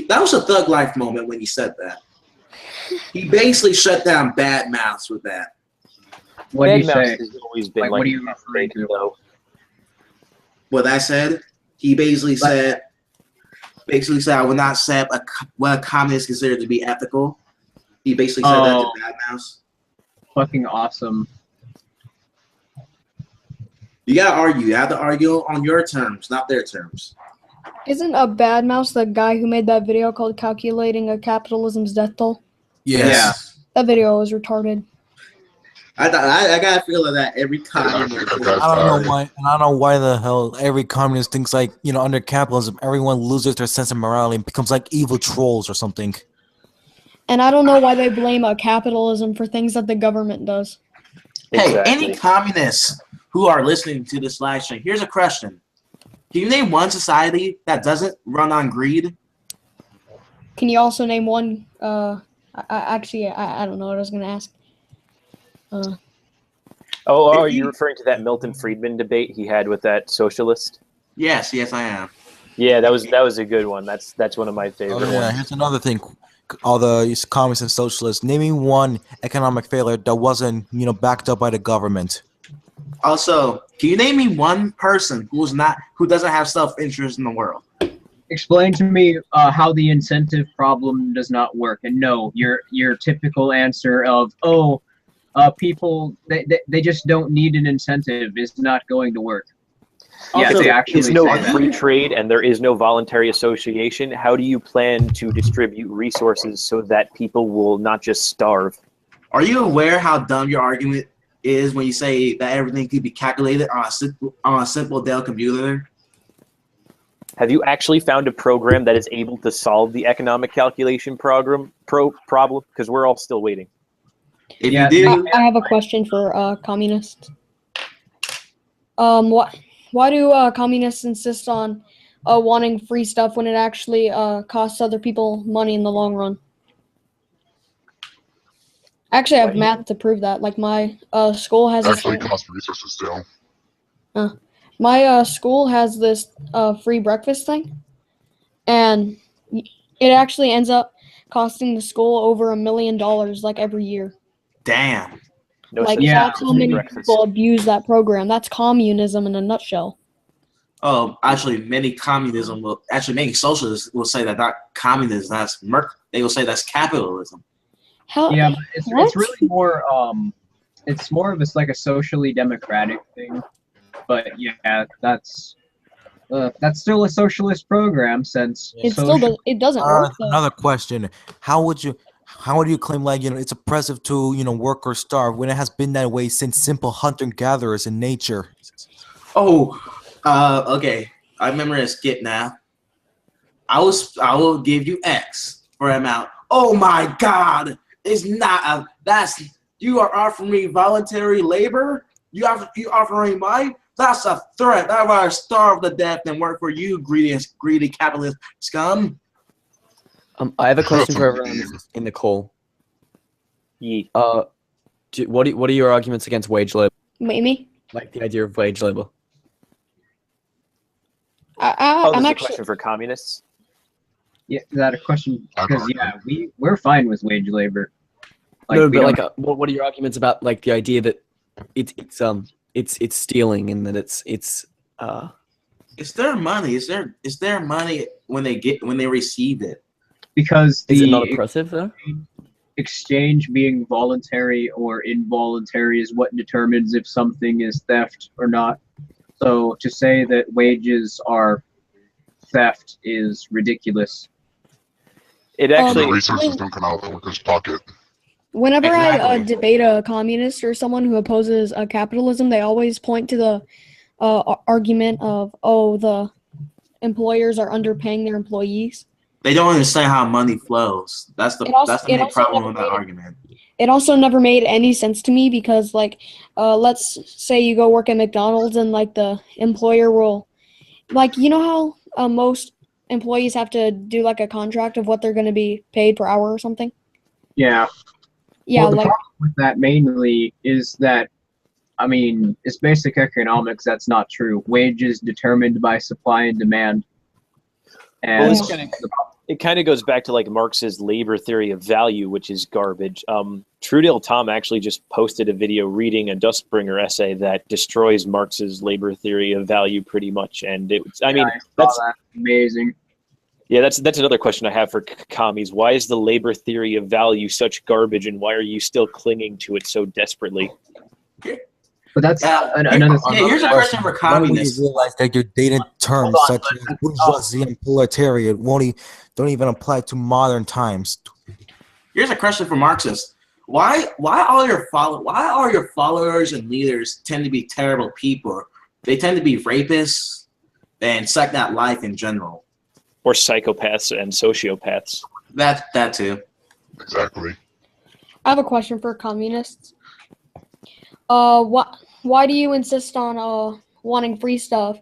That was a thug life moment when he said that. He basically shut down bad mouths with that. What do you Bad say? Mouse has always been Like, like what are you referring to? though. What I said, he basically said, I would not accept what a communist considered to be ethical. He basically said that to bad mouths. Fucking awesome. You gotta argue. You have to argue on your terms, not their terms. Isn't a bad mouse the guy who made that video called "Calculating a Capitalism's Death Toll"? Yes. That video was retarded. I got a feeling that every communist. I don't know why. And I don't know why the hell every communist thinks like under capitalism, everyone loses their sense of morality and becomes like evil trolls or something. And I don't know why they blame capitalism for things that the government does. Hey, Exactly. any communists who are listening to this live stream, here's a question. Can you name one society that doesn't run on greed? Can you also name one? I don't know what I was gonna ask. Are you referring to that Milton Friedman debate he had with that socialist? Yes, I am. Yeah, that was a good one. That's one of my favorite Oh, yeah, ones. here's another thing. All the communists and socialists, name me one economic failure that wasn't backed up by the government. Also, can you name me one person who doesn't have self-interest in the world? Explain to me how the incentive problem does not work. And no, your typical answer of people they just don't need an incentive is not going to work. Yeah, Also, they there actually is no say that. free trade and there is no voluntary association. How do you plan to distribute resources so that people will not just starve? Are you aware how dumb your argument is when you say that everything could be calculated on a simple Dell computer? Have you actually found a program that is able to solve the economic calculation problem? Because we're all still waiting. If Yeah, you do, I have a question for communists. Why do communists insist on wanting free stuff when it actually costs other people money in the long run? Actually, I have math to prove that. Like my school has It this actually thing. costs resources too. My school has this free breakfast thing, and it actually ends up costing the school over $1 million like every year. damn. No Like such Yeah. that's thing how as many breakfast. people abuse that program. That's communism in a nutshell. Oh, actually, many socialists will say that not communism, that's they will say that's capitalism. How? Yeah, but it's What? really more it's more of like a socially democratic thing. But yeah, that's still a socialist program since It still does. It doesn't work though. Another question: How would you claim, like, it's oppressive to work or starve when it has been that way since simple hunter gatherers in nature? Oh, okay. I remember a skit now. I will give you X for amount. Oh my God! It's not you are offering me voluntary labor. You offering my. That's a threat. I'd rather starve to death than work for you, greedy capitalist scum. I have a question for everyone in the call. Yee. What are your arguments against wage labor? Me? Like the idea of wage labor? Oh, I'm this is a actually. question for communists. Yeah, is that a question? I Because don't yeah, we're fine with wage labor. No, we but don't- like, what are your arguments about like the idea that it's stealing and that it's It's their money. It's their money when they receive it. because is it not the oppressive though? exchange being voluntary or involuntary is what determines if something is theft or not. So to say that wages are theft is ridiculous. It The actually, resources don't come out of the worker's pocket. Whenever I Exactly. debate a communist or someone who opposes capitalism, they always point to the argument of, the employers are underpaying their employees. They don't understand how money flows. That's the main problem with that argument. It also never made any sense to me because, like, let's say you go work at McDonald's and, like, the employer will, like, you know how most employees have to do, like, a contract of what they're going to be paid per hour or something? Yeah. Yeah, Well, the like, problem with that mainly is that, I mean, it's basic economics. That's not true. Wages determined by supply and demand. And Well, it kind of goes back to like Marx's labor theory of value, which is garbage. Truedale Tom actually just posted a video reading a Dustbringer essay that destroys Marx's labor theory of value pretty much. And that's amazing. Yeah, that's another question I have for commies. Why is the labor theory of value such garbage, and why are you still clinging to it so desperately? But that's another thing. Here's a question for When will you communists. realize that your dated terms such as bourgeoisie and proletariat don't even apply to modern times? Here's a question for Marxists. Why all your followers and leaders tend to be terrible people? They tend to be rapists and suck that life in general. Or psychopaths and sociopaths. That too. Exactly. I have a question for communists. Why do you insist on wanting free stuff,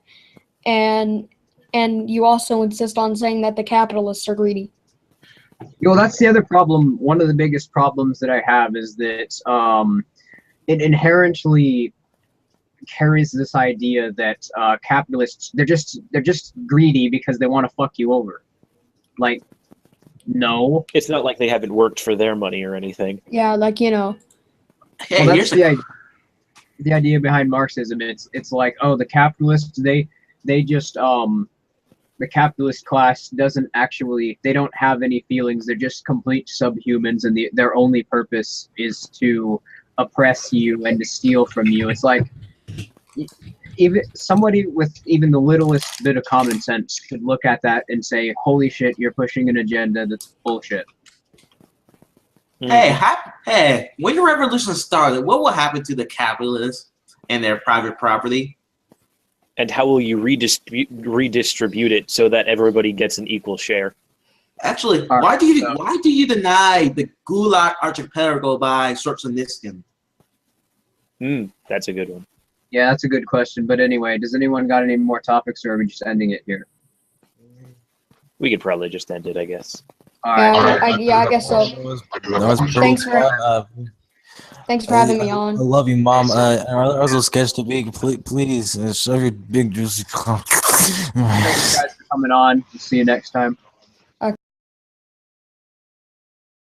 and you also insist on saying that the capitalists are greedy? That's the other problem. One of the biggest problems that I have is that it inherently carries this idea that capitalists they're just greedy because they want to fuck you over. Like, no. It's not like they haven't worked for their money or anything. Yeah, like, Hey, Well, that's the idea. the idea behind Marxism. It's like, oh, the capitalists, they just the capitalist class doesn't actually, they don't have any feelings. They're just complete subhumans, and their only purpose is to oppress you and to steal from you. It's like, even somebody with even the littlest bit of common sense could look at that and say, holy shit, you're pushing an agenda that's bullshit. Hey, when the revolution started, what will happen to the capitalists and their private property? And how will you redistribute it so that everybody gets an equal share? Actually, why do you deny the Gulag Archipelago by Solzhenitsyn? That's a good one. Yeah, that's a good question. But anyway, does anyone got any more topics, or are we just ending it here? We could probably just end it, I guess. All right. I guess so. Thanks for having me on. I love you, Mom. I was so sketch to be. Please show your big juicy. Thanks, guys, for coming on. See you next time.